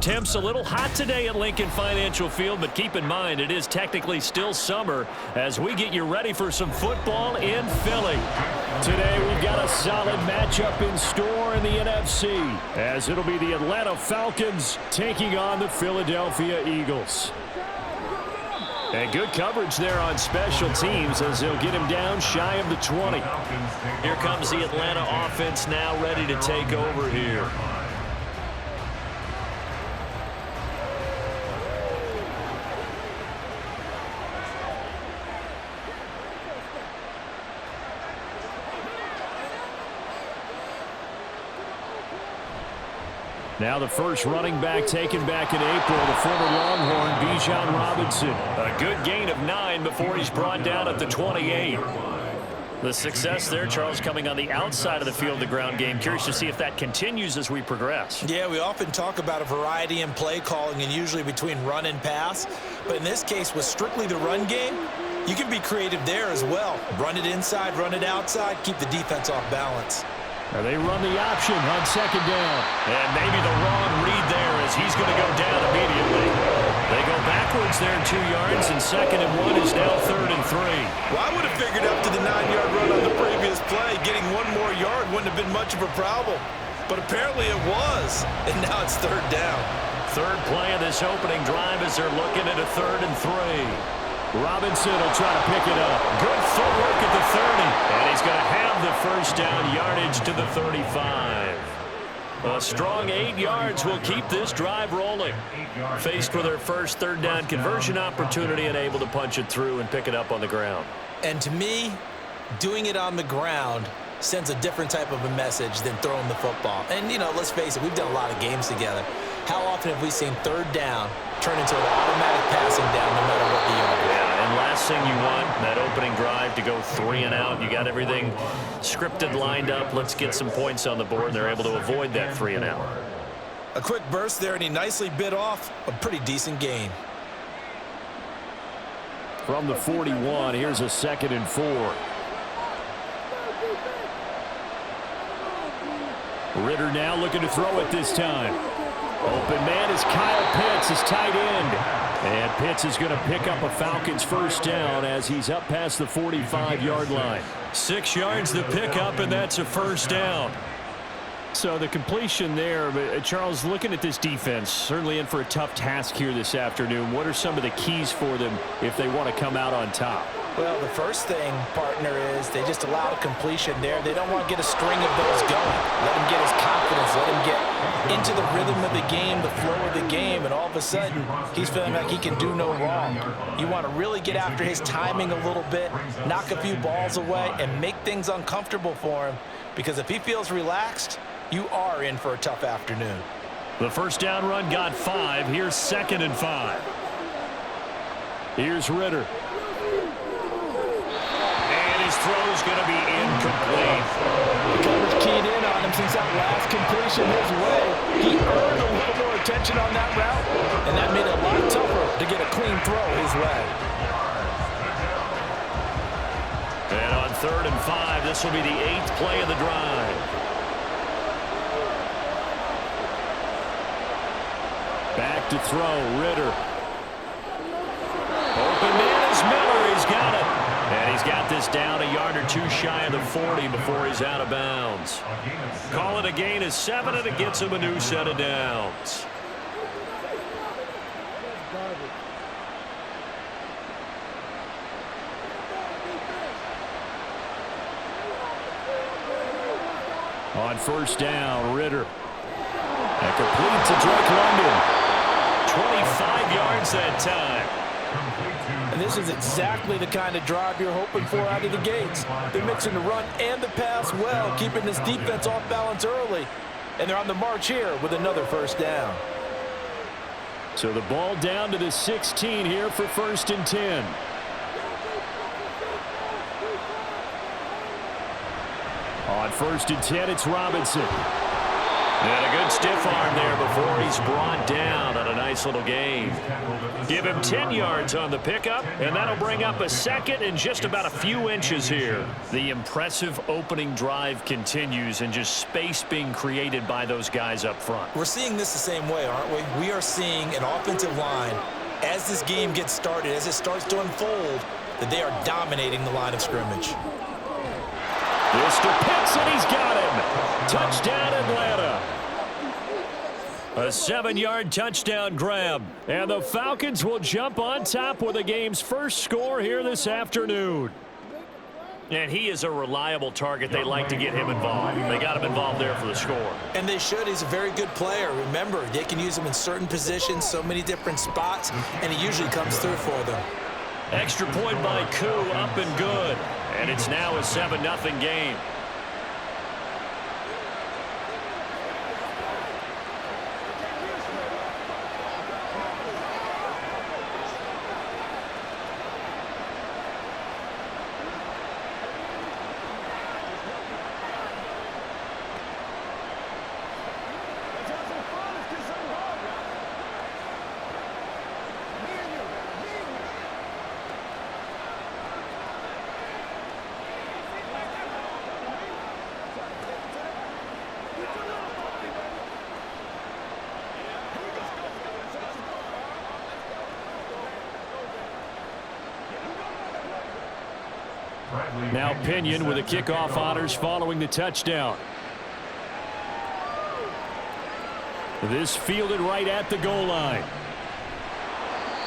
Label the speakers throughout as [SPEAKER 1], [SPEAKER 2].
[SPEAKER 1] temps a little hot today at Lincoln Financial Field, but keep in mind it is technically still summer as we get you ready for some football in Philly. Today we've got a solid matchup in store in the NFC as it'll be the Atlanta Falcons taking on the Philadelphia Eagles. And good coverage there on special teams as they'll get him down shy of the 20. Here comes the Atlanta offense now ready to take over here. Now the first running back taken back in April, the former Longhorn, Bijan Robinson. A good gain of 9 before he's brought down at the 28. The success there, Charles, coming on the outside of the field, the ground game. Curious to see if that continues as we progress.
[SPEAKER 2] Yeah, we often talk about a variety in play calling and usually between run and pass. But in this case, with strictly the run game, you can be creative there as well. Run it inside, run it outside, keep the defense off balance.
[SPEAKER 1] Now they run the option on second down. And maybe the wrong read there as he's going to go down immediately. They go backwards there 2 yards, and 2nd and 1 is now 3rd and 3.
[SPEAKER 2] Well, I would have figured up to the 9-yard run on the previous play. Getting 1 more yard wouldn't have been much of a problem. But apparently it was, and now it's 3rd down.
[SPEAKER 1] Third play of this opening drive as they're looking at a 3rd and 3. Robinson will try to pick it up. Good footwork at the 30. And he's going to have the first down yardage to the 35. A strong 8 yards will keep this drive rolling. Faced with their first 3rd down conversion opportunity and able to punch it through and pick it up on the ground.
[SPEAKER 2] And to me, doing it on the ground sends a different type of a message than throwing the football. And, you know, let's face it, we've done a lot of games together. How often have we seen 3rd down turn into an automatic passing down no matter what the yard is?
[SPEAKER 1] Yeah, and last thing you want, that opening drive to go 3 and out. You got everything scripted, lined up. Let's get some points on the board, and they're able to avoid that 3 and out.
[SPEAKER 2] A quick burst there, and he nicely bit off a pretty decent gain.
[SPEAKER 1] From the 41, here's a 2nd and 4. Ritter now looking to throw it this time. Open man is Kyle Pitts, his tight end. And Pitts is going to pick up a Falcons first down as he's up past the 45-yard line. 6 yards to pick up, and that's a first down. So the completion there, but Charles, looking at this defense, certainly in for a tough task here this afternoon. What are some of the keys for them if they want to come out on top?
[SPEAKER 2] Well, the first thing, partner, is they just allow a completion there. They don't want to get a string of those going. Let him get his confidence. Let him get into the rhythm of the game, the flow of the game, and all of a sudden, he's feeling like he can do no wrong. You want to really get after his timing a little bit, knock a few balls away, and make things uncomfortable for him, because if he feels relaxed, you are in for a tough afternoon.
[SPEAKER 1] The first down run got 5. Here's 2nd and 5. Here's Ritter. His throw's going to be incomplete.
[SPEAKER 2] The coverage keyed in on him since that last completion his way. He earned a little more attention on that route, and that made it a lot tougher to get a clean throw his way.
[SPEAKER 1] And on 3rd and 5, this will be the 8th play of the drive. Back to throw, Ritter. Open man is Miller. He's got it. And he's got this down a yard or 2 shy of the 40 before he's out of bounds. Call it a gain of 7, and it gets him a new set of downs. On first down, Ritter. And complete to Drake London. 25 yards that time.
[SPEAKER 2] And this is exactly the kind of drive you're hoping for out of the gates. They're mixing the run and the pass well, keeping this defense off balance early. And they're on the march here with another first down.
[SPEAKER 1] So the ball down to the 16 here for 1st and 10. On 1st and 10, it's Robinson. And a good stiff arm there before he's brought down on a nice little gain. Give him 10 yards on the pickup, and that'll bring up a second and just about a few inches here. The impressive opening drive continues, and just space being created by those guys up front.
[SPEAKER 2] We're seeing this the same way, aren't we? We are seeing an offensive line, as this game gets started, as it starts to unfold, that they are dominating the line of scrimmage.
[SPEAKER 1] This to Pitts, and he's got him. Touchdown, Atlanta. A 7-yard touchdown grab. And the Falcons will jump on top with the game's first score here this afternoon. And he is a reliable target. They like to get him involved. They got him involved there for the score.
[SPEAKER 2] And they should. He's a very good player. Remember, they can use him in certain positions, so many different spots, and he usually comes through for them.
[SPEAKER 1] Extra point by Koo, up and good. And it's now a 7-0 game. Now Pinion with the kickoff honors following the touchdown. This fielded right at the goal line.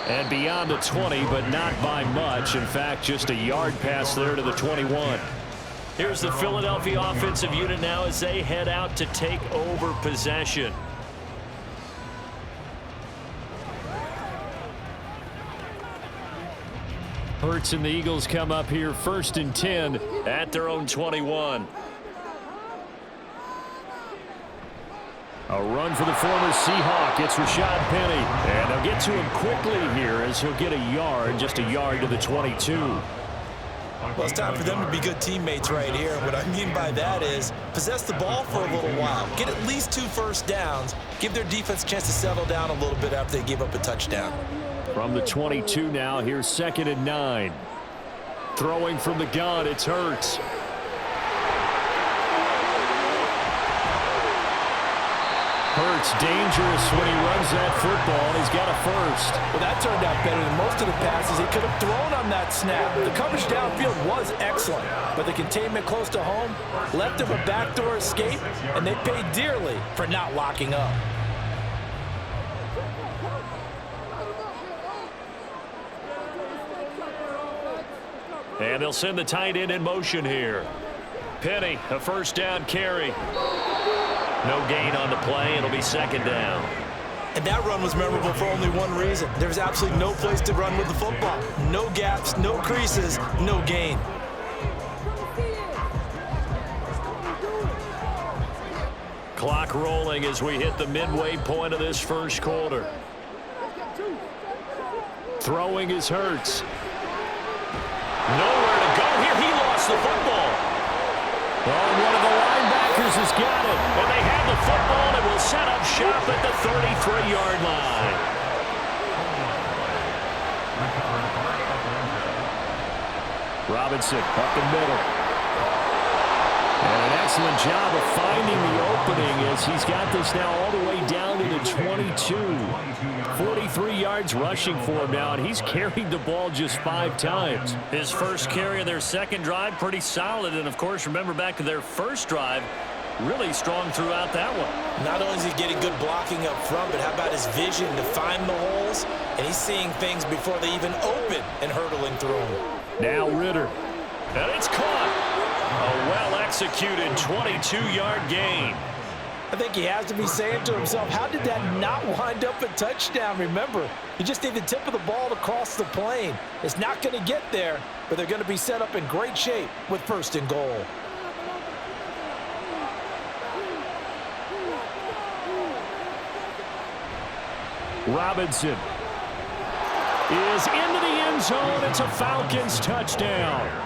[SPEAKER 1] And beyond the 20, but not by much. In fact, just a yard pass there to the 21. Here's the Philadelphia offensive unit now as they head out to take over possession. Hurts and the Eagles come up here 1st and 10 at their own 21. A run for the former Seahawk. It's Rashad Penny. And they'll get to him quickly here as he'll get a yard, just a yard to the 22.
[SPEAKER 2] Well, it's time for them to be good teammates right here. What I mean by that is possess the ball for a little while. Get at least 2 first downs. Give their defense a chance to settle down a little bit after they give up a touchdown.
[SPEAKER 1] From the 22 now, here's 2nd and 9. Throwing from the gun, it's Hurts. Hurts dangerous when he runs that football, and he's got a first.
[SPEAKER 2] Well, that turned out better than most of the passes he could have thrown on that snap. The coverage downfield was excellent, but the containment close to home left him a backdoor escape, and they paid dearly for not locking up.
[SPEAKER 1] And they'll send the tight end in motion here. Penny, a first down carry. No gain on the play. It'll be 2nd down.
[SPEAKER 2] And that run was memorable for only one reason. There's absolutely no place to run with the football. No gaps, no creases, no gain.
[SPEAKER 1] Clock rolling as we hit the midway point of this first quarter. Throwing is Hurts. Nowhere to go here. He lost the football. Oh, one of the linebackers has got it. And they have the football and will set up shop at the 33-yard line. Robinson up the middle. And an excellent job of finding the opening as he's got this now all the way down to the 22. 43 yards rushing for him now, and he's carried the ball just 5 times. His first carry of their second drive, pretty solid. And, of course, remember back to their first drive, really strong throughout that one.
[SPEAKER 2] Not only is he getting good blocking up front, but how about his vision to find the holes? And he's seeing things before they even open and hurtling through them.
[SPEAKER 1] Now Ritter. And it's caught. A well-executed 22-yard gain.
[SPEAKER 2] I think he has to be saying to himself, how did that not wind up a touchdown? Remember, you just need the tip of the ball to cross the plane. It's not going to get there, but they're going to be set up in great shape with 1st and goal.
[SPEAKER 1] Robinson is into the end zone. It's a Falcons touchdown.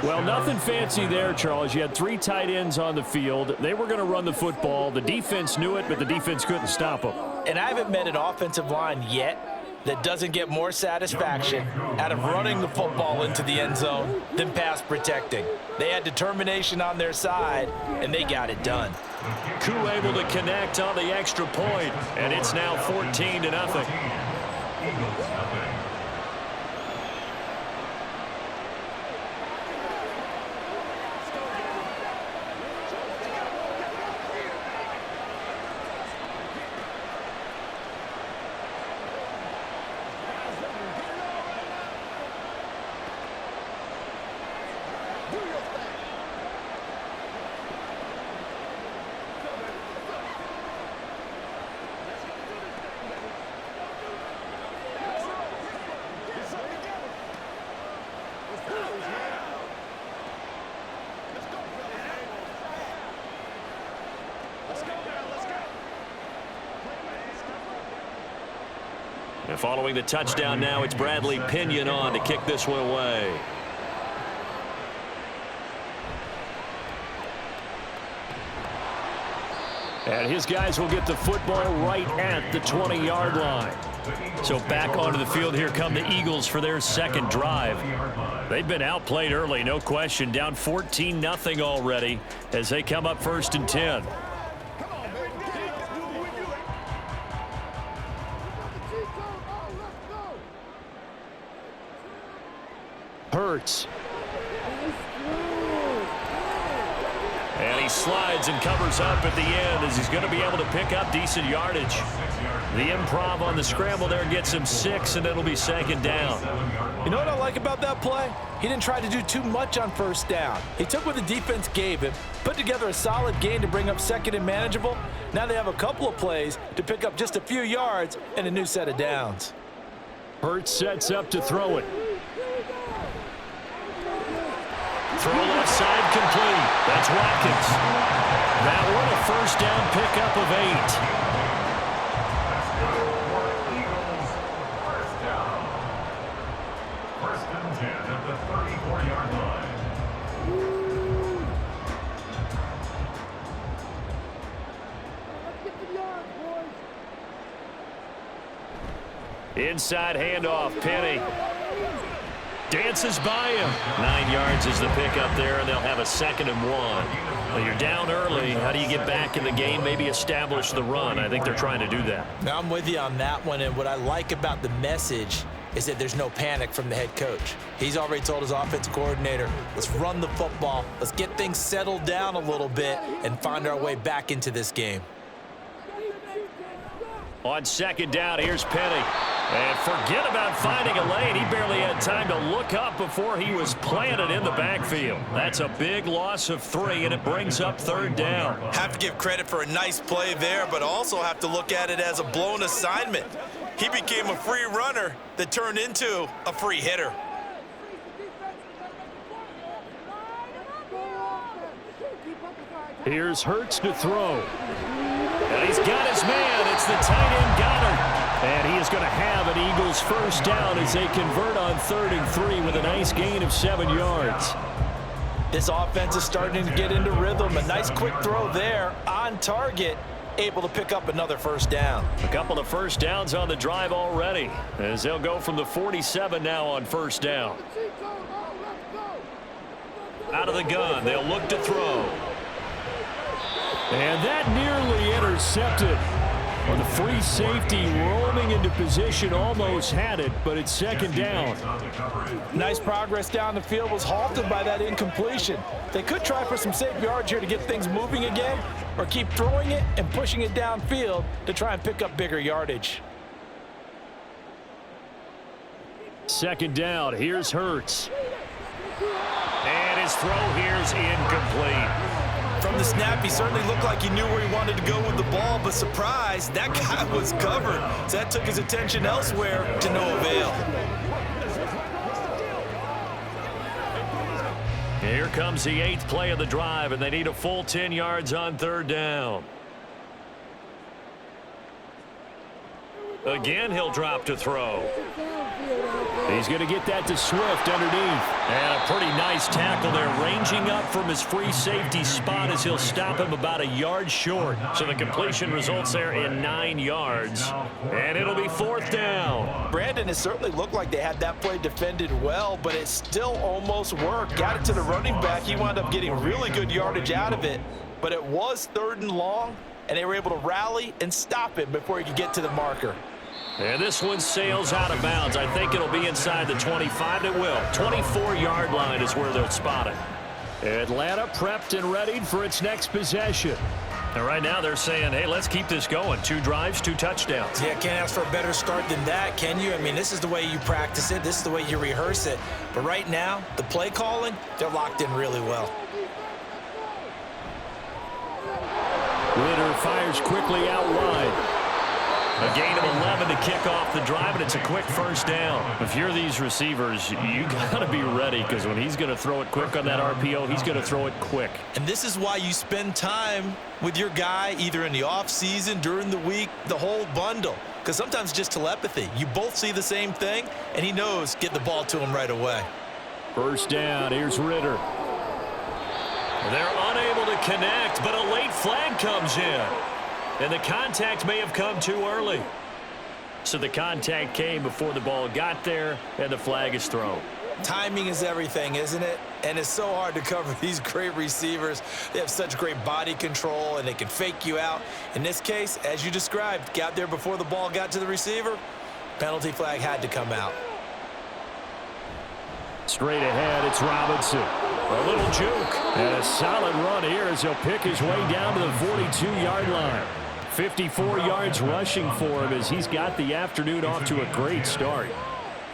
[SPEAKER 1] Well, nothing fancy there, Charles. You had 3 tight ends on the field. They were going to run the football. The defense knew it, but the defense couldn't stop them.
[SPEAKER 2] And I haven't met an offensive line yet that doesn't get more satisfaction out of running the football into the end zone than pass protecting. They had determination on their side, and they got it done.
[SPEAKER 1] Koo able to connect on the extra point, and it's now 14-0. And following the touchdown now, it's Bradley Pinion on to kick this one away. And his guys will get the football right at the 20-yard line. So back onto the field here come the Eagles for their second drive. They've been outplayed early, no question, down 14-0 already as they come up 1st and 10. Hurts. And he slides and covers up at the end as he's going to be able to pick up decent yardage. The improv on the scramble there gets him 6, and it'll be 2nd down.
[SPEAKER 2] You know what I like about that play? He didn't try to do too much on 1st down. He took what the defense gave him, put together a solid gain to bring up 2nd and manageable. Now they have a couple of plays to pick up just a few yards and a new set of downs.
[SPEAKER 1] Hurts sets up to throw it. Throw left side complete. That's Watkins. That one a 1st down pickup of 8.
[SPEAKER 3] Eagles, 1st down. 1st and 10 at the 34-yard line.
[SPEAKER 1] Inside handoff, Penny. Dances by him. 9 yards is the pickup there, and they'll have a 2nd and 1. Well, you're down early. How do you get back in the game, maybe establish the run? I think they're trying to do that.
[SPEAKER 2] Now I'm with you on that one, and what I like about the message is that there's no panic from the head coach. He's already told his offensive coordinator, let's run the football, let's get things settled down a little bit and find our way back into this game.
[SPEAKER 1] On 2nd down, here's Penny. And forget about finding a lane. He barely had time to look up before he was planted in the backfield. That's a big loss of 3, and it brings up 3rd down.
[SPEAKER 4] Have to give credit for a nice play there, but also have to look at it as a blown assignment. He became a free runner that turned into a free hitter.
[SPEAKER 1] Here's Hurts to throw. And he's got his man. It's the tight end Goddard. And he is going to have an Eagles 1st down as they convert on 3rd and 3 with a nice gain of 7 yards.
[SPEAKER 2] This offense is starting to get into rhythm. A nice quick throw there on target, able to pick up another 1st down.
[SPEAKER 1] A couple of 1st downs on the drive already as they'll go from the 47 now on 1st down. Out of the gun, they'll look to throw. And that nearly intercepted. Well, the free safety roaming into position almost had it, but it's 2nd down.
[SPEAKER 2] Nice progress down the field, was halted by that incompletion. They could try for some safe yards here to get things moving again, or keep throwing it and pushing it downfield to try and pick up bigger yardage.
[SPEAKER 1] 2nd down, here's Hurts. And his throw here's incomplete.
[SPEAKER 4] From the snap, he certainly looked like he knew where he wanted to go with the ball, but surprise, that guy was covered. So that took his attention elsewhere to no avail.
[SPEAKER 1] Here comes the 8th play of the drive, and they need a full 10 yards on 3rd down. Again, he'll drop to throw. He's going to get that to Swift underneath. And a pretty nice tackle there, ranging up from his free safety spot as he'll stop him about a yard short. So the completion results there in 9 yards. And it'll be 4th down.
[SPEAKER 2] Brandon, it certainly looked like they had that play defended well, but it still almost worked. Got it to the running back. He wound up getting really good yardage out of it. But it was 3rd and long, and they were able to rally and stop him before he could get to the marker.
[SPEAKER 1] And this one sails out of bounds. I think it'll be inside the 25. It will. 24-yard line is where they'll spot it. Atlanta prepped and readied for its next possession. And right now they're saying, hey, let's keep this going. 2 drives, 2 touchdowns.
[SPEAKER 2] Yeah, can't ask for a better start than that, can you? I mean, this is the way you practice it. This is the way you rehearse it. But right now, the play calling, they're locked in really well.
[SPEAKER 1] Ritter fires quickly out wide. A gain of 11 to kick off the drive, and it's a quick 1st down. If you're these receivers, you got to be ready, because when he's going to throw it quick on that RPO, he's going to throw it quick.
[SPEAKER 2] And this is why you spend time with your guy, either in the offseason, during the week, the whole bundle. Because sometimes just telepathy. You both see the same thing, and he knows get the ball to him right away.
[SPEAKER 1] 1st down, here's Ritter. They're unable to connect, but a late flag comes in. And the contact may have come too early. So the contact came before the ball got there, and the flag is thrown.
[SPEAKER 2] Timing is everything, isn't it? And it's so hard to cover these great receivers. They have such great body control, and they can fake you out. In this case, as you described, got there before the ball got to the receiver. Penalty flag had to come out.
[SPEAKER 1] Straight ahead, it's Robinson. A little juke. And a solid run here as he'll pick his way down to the 42-yard line. 54 yards rushing for him as he's got the afternoon off to a great start.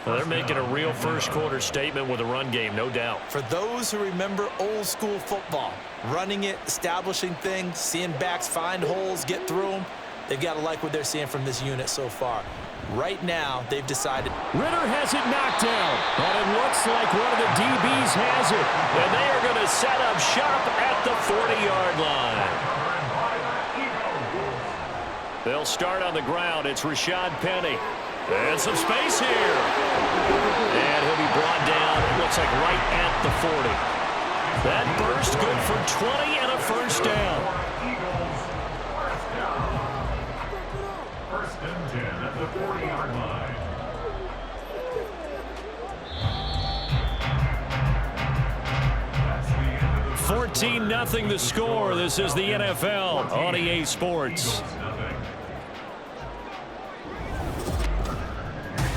[SPEAKER 1] Well, they're making a real first-quarter statement with a run game, no doubt.
[SPEAKER 2] For those who remember old-school football, running it, establishing things, seeing backs find holes, get through them, they've got to like what they're seeing from this unit so far. Right now, they've decided.
[SPEAKER 1] Ritter has it knocked down, and it looks like one of the DBs has it. And they are going to set up shop at the 40-yard line. They'll start on the ground. It's Rashad Penny. And some space here. And he'll be brought down, it looks like right at the 40. That burst good for 20 and a 1st down.
[SPEAKER 3] First and 10 at the 40-yard line. That's the end of the
[SPEAKER 1] 14-0 the score. This is the NFL on EA Sports.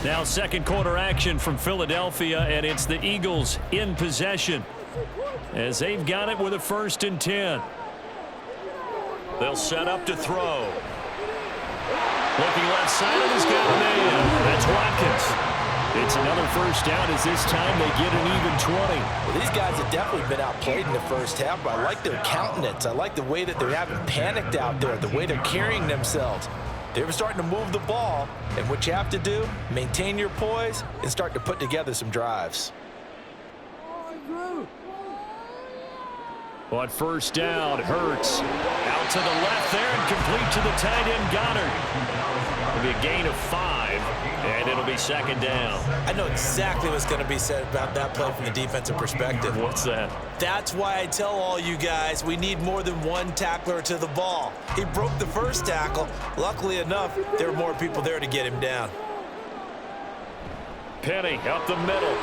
[SPEAKER 1] Now 2nd quarter action from Philadelphia, and it's the Eagles in possession as they've got it with a 1st and 10. They'll set up to throw. Looking left side, and he's got a man. That's Watkins. It's another 1st down as this time they get an even 20.
[SPEAKER 2] Well, these guys have definitely been outplayed in the 1st half, but I like their countenance. I like the way that they haven't panicked out there, the way they're carrying themselves. They were starting to move the ball, and what you have to do, maintain your poise and start to put together some drives.
[SPEAKER 1] On 1st down, Hurts out to the left there and complete to the tight end Goddard. It'll be a gain of 5, and it'll be 2nd down.
[SPEAKER 2] I know exactly what's going to be said about that play from the defensive perspective.
[SPEAKER 1] What's that?
[SPEAKER 2] That's why I tell all you guys we need more than one tackler to the ball. He broke the 1st tackle. Luckily enough, there were more people there to get him down.
[SPEAKER 1] Penny up the middle.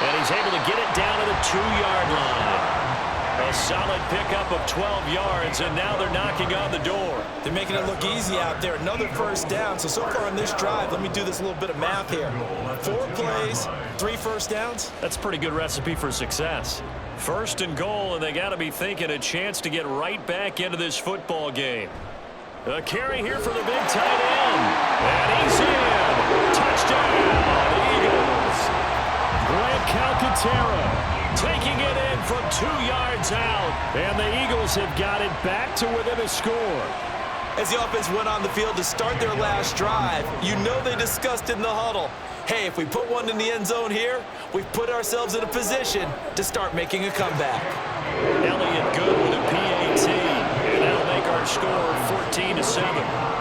[SPEAKER 1] And he's able to get it down to the 2-yard line. A solid pickup of 12 yards, and now they're knocking on the door.
[SPEAKER 2] They're making it look easy out there. Another 1st down. So far in this drive, let me do this little bit of math here. 4 plays, 3 1st downs.
[SPEAKER 1] That's a pretty good recipe for success. 1st and goal, and they got to be thinking a chance to get right back into this football game. A carry here for the big tight end. And he's in. Touchdown, Eagles. Grant Calcaterra taking it in from 2 yards out. And the Eagles have got it back to within a score.
[SPEAKER 2] As the offense went on the field to start their last drive, you know they discussed in the huddle, hey, if we put one in the end zone here, we've put ourselves in a position to start making a comeback.
[SPEAKER 1] Elliott good with a PAT. And that'll make our score 14-7.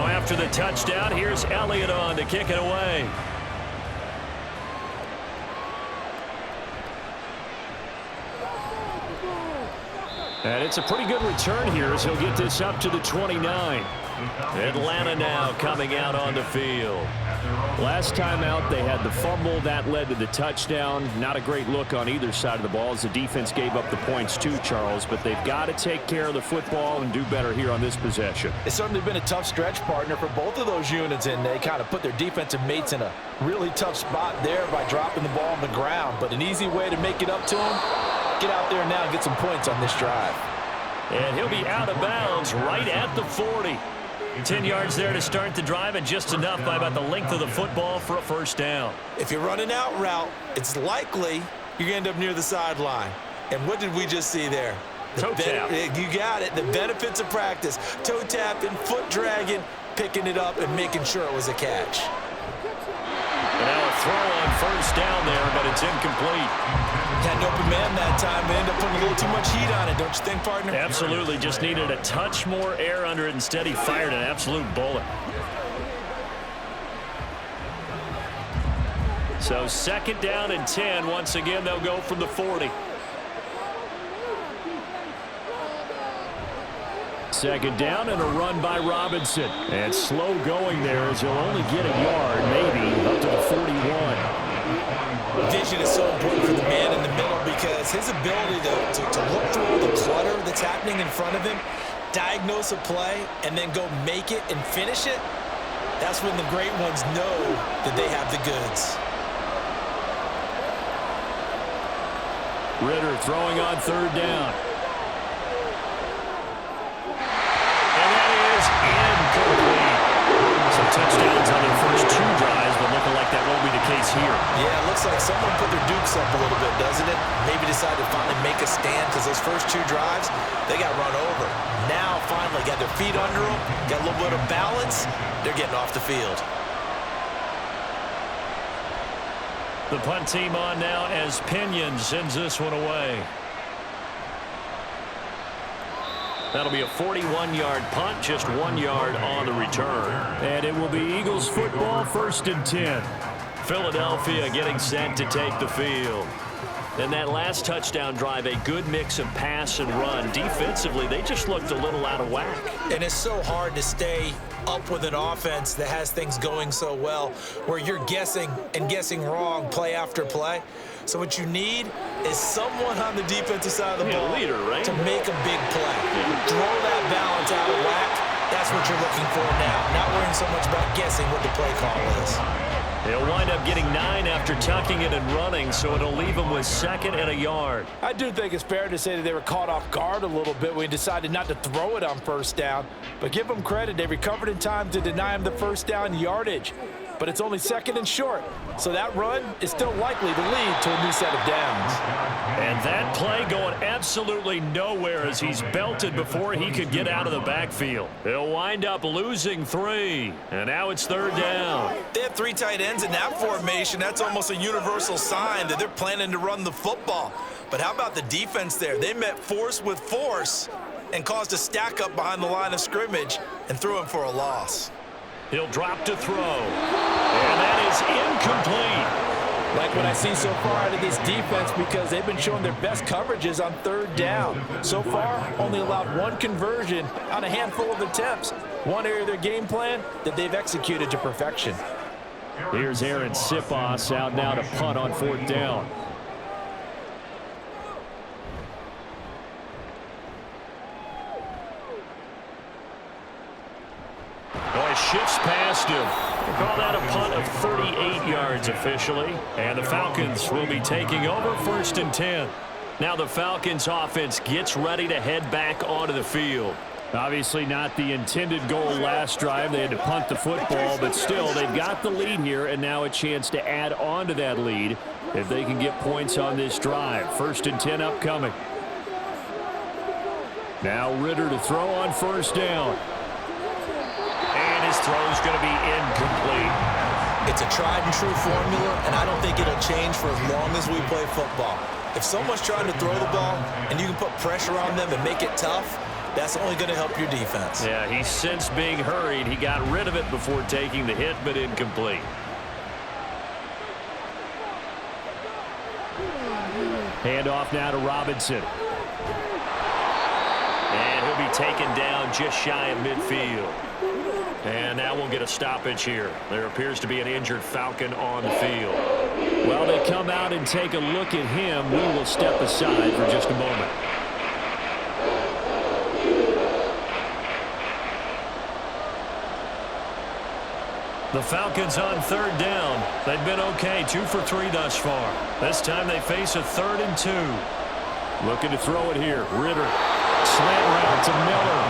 [SPEAKER 1] after the touchdown, here's Elliott on to kick it away. And it's a pretty good return here as he'll get this up to the 29. Atlanta now coming out on the field. Last time out, they had the fumble. That led to the touchdown. Not a great look on either side of the ball as the defense gave up the points too, Charles. But they've got to take care of the football and do better here on this possession.
[SPEAKER 2] It's certainly been a tough stretch, partner, for both of those units, and they kind of put their defensive mates in a really tough spot there by dropping the ball on the ground. But an easy way to make it up to them, get out there now and get some points on this drive.
[SPEAKER 1] And he'll be out of bounds right at the 40. 10 yards there to start the drive, and just enough by about the length of the football for a first down.
[SPEAKER 4] If you're running out route, it's likely you're going to end up near the sideline. And what did we just see there?
[SPEAKER 1] Toe tap.
[SPEAKER 4] You got it. The benefits of practice. Toe tapping, foot dragging, picking it up, and making sure it was a catch.
[SPEAKER 1] And now a throw on first down there, but it's incomplete.
[SPEAKER 4] Had an open man that time. They ended up putting a little too much heat on it, don't you think, partner?
[SPEAKER 1] Absolutely. Just needed a touch more air under it. Instead, he fired an absolute bullet. So 2nd down and 10. Once again, they'll go from the 40. 2nd down and a run by Robinson. And slow going there as he'll only get a yard, maybe, up to the 41.
[SPEAKER 4] Vision is so important for the man in the middle because his ability to look through all the clutter that's happening in front of him, diagnose a play, and then go make it and finish it, that's when the great ones know that they have the goods.
[SPEAKER 1] Ritter throwing on 3rd down. And that is incomplete. Some touchdowns on their first 2 drives, but looking like that won't be the case here.
[SPEAKER 4] Yeah, it looks like someone put their dukes up a little bit, doesn't it? Maybe decided to finally make a stand because those first 2 drives, they got run over. Now, finally, got their feet under them, got a little bit of balance. They're getting off the field.
[SPEAKER 1] The punt team on now as Pinion sends this one away. That'll be a 41-yard punt, just 1 yard on the return. And it will be Eagles football, 1st and 10. Philadelphia getting set to take the field. In that last touchdown drive, a good mix of pass and run. Defensively, they just looked a little out of whack.
[SPEAKER 4] And it's so hard to stay up with an offense that has things going so well, where you're guessing and guessing wrong play after play. So what you need is someone on the defensive side of the ball
[SPEAKER 1] leader, right?
[SPEAKER 4] to make a big play. Throw that balance out of whack. That's what you're looking for now. Not worrying so much about guessing what the play call is.
[SPEAKER 1] He'll wind up getting 9 after tucking it and running, so it'll leave him with 2nd and a yard.
[SPEAKER 2] I do think it's fair to say that they were caught off guard a little bit when he decided not to throw it on 1st down. But give them credit. They recovered in time to deny him the 1st down yardage. But it's only 2nd and short. So that run is still likely to lead to a new set of downs.
[SPEAKER 1] And that play going absolutely nowhere as he's belted before he could get out of the backfield. He'll wind up losing 3. And now it's 3rd down.
[SPEAKER 4] They have 3 tight ends in that formation. That's almost a universal sign that they're planning to run the football. But how about the defense there? They met force with force and caused a stack up behind the line of scrimmage and threw him for a loss.
[SPEAKER 1] He'll drop to throw. And that is incomplete.
[SPEAKER 2] Like what I see so far out of this defense, because they've been showing their best coverages on 3rd down. So far, only allowed 1 conversion on a handful of attempts. One area of their game plan that they've executed to perfection.
[SPEAKER 1] Here's Aaron Siposs out now to punt on 4th down. Shifts past him. We'll call that a punt of 38 yards officially. And the Falcons will be taking over 1st and 10. Now the Falcons offense gets ready to head back onto the field. Obviously not the intended goal last drive. They had to punt the football, but still they've got the lead here and now a chance to add on to that lead if they can get points on this drive. 1st and 10 upcoming. Now Ritter to throw on 1st down. And his throw's going to be incomplete.
[SPEAKER 4] It's a tried and true formula, and I don't think it'll change for as long as we play football. If someone's trying to throw the ball and you can put pressure on them and make it tough, That's only going to help your defense.
[SPEAKER 1] Yeah, he sensed being hurried. He got rid of it before taking the hit, but incomplete. Handoff now to Robinson. And he'll be taken down just shy of midfield. And now we'll get a stoppage here. There appears to be an injured Falcon on the field. While they come out and take a look at him, we will step aside for just a moment. The Falcons on third down. They've been okay, 2 for 3 thus far. This time they face a 3rd and 2. Looking to throw it here. Ritter. Slant route to Miller.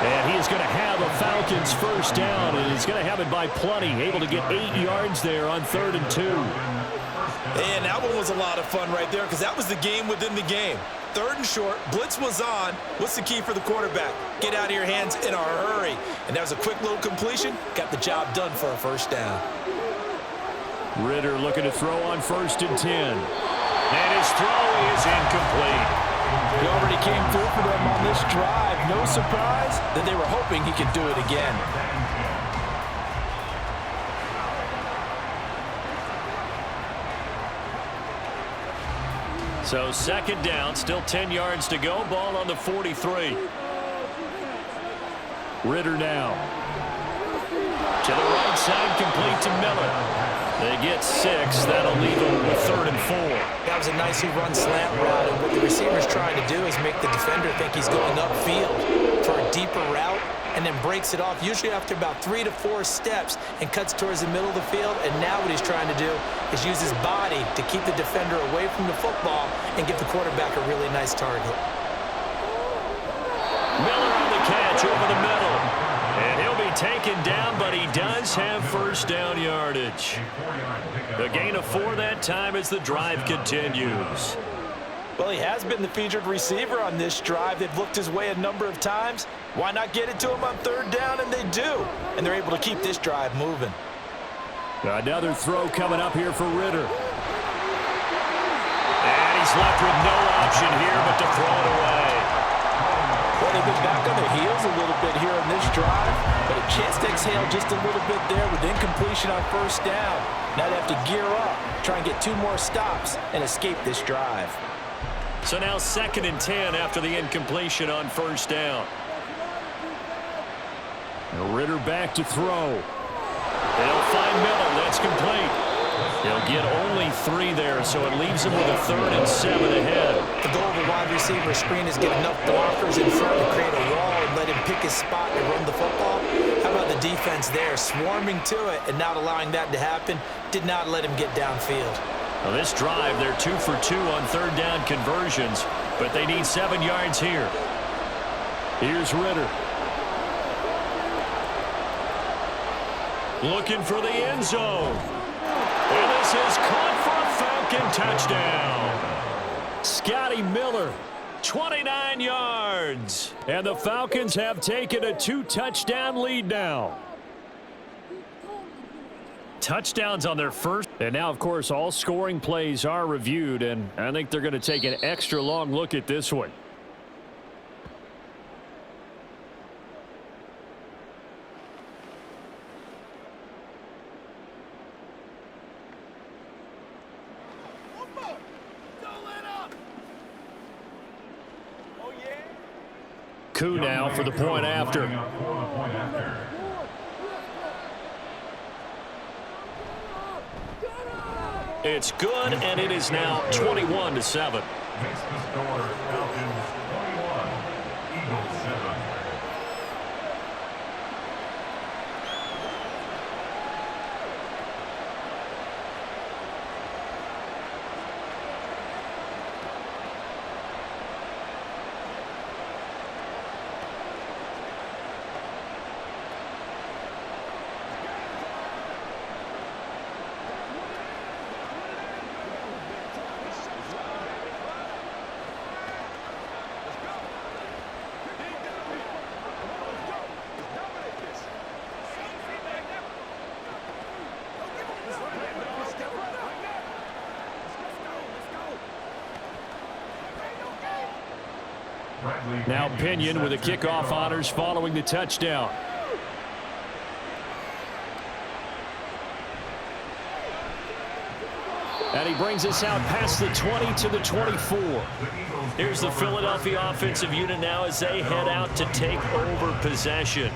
[SPEAKER 1] And he is going to have a Falcons first down, and he's going to have it by plenty. Able to get 8 yards there on 3rd and 2.
[SPEAKER 4] And that one was a lot of fun right there because that was the game within the game. 3rd and short, blitz was on. What's the key for the quarterback? Get out of your hands in a hurry. And that was a quick little completion. Got the job done for a first down.
[SPEAKER 1] Ritter looking to throw on 1st and 10. And his throw is incomplete.
[SPEAKER 2] He already came through for them on this drive. No surprise that they were hoping he could do it again.
[SPEAKER 1] So 2nd down, still 10 yards to go. Ball on the 43. Ritter now. To the right side, complete to Miller. They get 6. That'll leave them with 3rd and 4.
[SPEAKER 2] That was a nicely run slant route, and what the receiver's trying to do is make the defender think he's going upfield for a deeper route, and then breaks it off, usually after about 3 to 4 steps, and cuts towards the middle of the field. And now what he's trying to do is use his body to keep the defender away from the football and give the quarterback a really nice target.
[SPEAKER 1] Miller on the catch over the middle. And he'll be taken down, but he does have first down yardage. A gain of 4 that time as the drive continues.
[SPEAKER 2] Well, he has been the featured receiver on this drive. They've looked his way a number of times. Why not get it to him on 3rd down? And they do. And they're able to keep this drive moving.
[SPEAKER 1] Another throw coming up here for Ritter. And he's left with no option here but to throw it away.
[SPEAKER 2] Well, they've been back on their heels a little bit here on this drive, but a chance to exhale just a little bit there with incompletion on 1st down. Now they have to gear up, try and get 2 more stops, and escape this drive.
[SPEAKER 1] So now 2nd and 10 after the incompletion on 1st down. And Ritter back to throw. They'll find Miller. That's complete. They'll get only 3 there, so it leaves them with a 3rd and 7 ahead.
[SPEAKER 2] The goal of a wide receiver screen is get enough blockers in front to create a wall and let him pick his spot to run the football. How about the defense there, swarming to it and not allowing that to happen? Did not let him get downfield.
[SPEAKER 1] Well, this drive, they're 2 for 2 on 3rd down conversions, but they need 7 yards here. Here's Ritter. Looking for the end zone. And this is caught for a Falcon touchdown. Scotty Miller, 29 yards. And the Falcons have taken a 2-touchdown lead now. Touchdowns on their first. And now, of course, all scoring plays are reviewed, and I think they're going to take an extra long look at this one. Coup now for the point after. It's good, and it is now 21-7.
[SPEAKER 3] Makes the score Falcons 21, Eagles 7.
[SPEAKER 1] Now Pinion with the kickoff honors following the touchdown. And he brings us out past the 20 to the 24. Here's the Philadelphia offensive unit now as they head out to take over possession.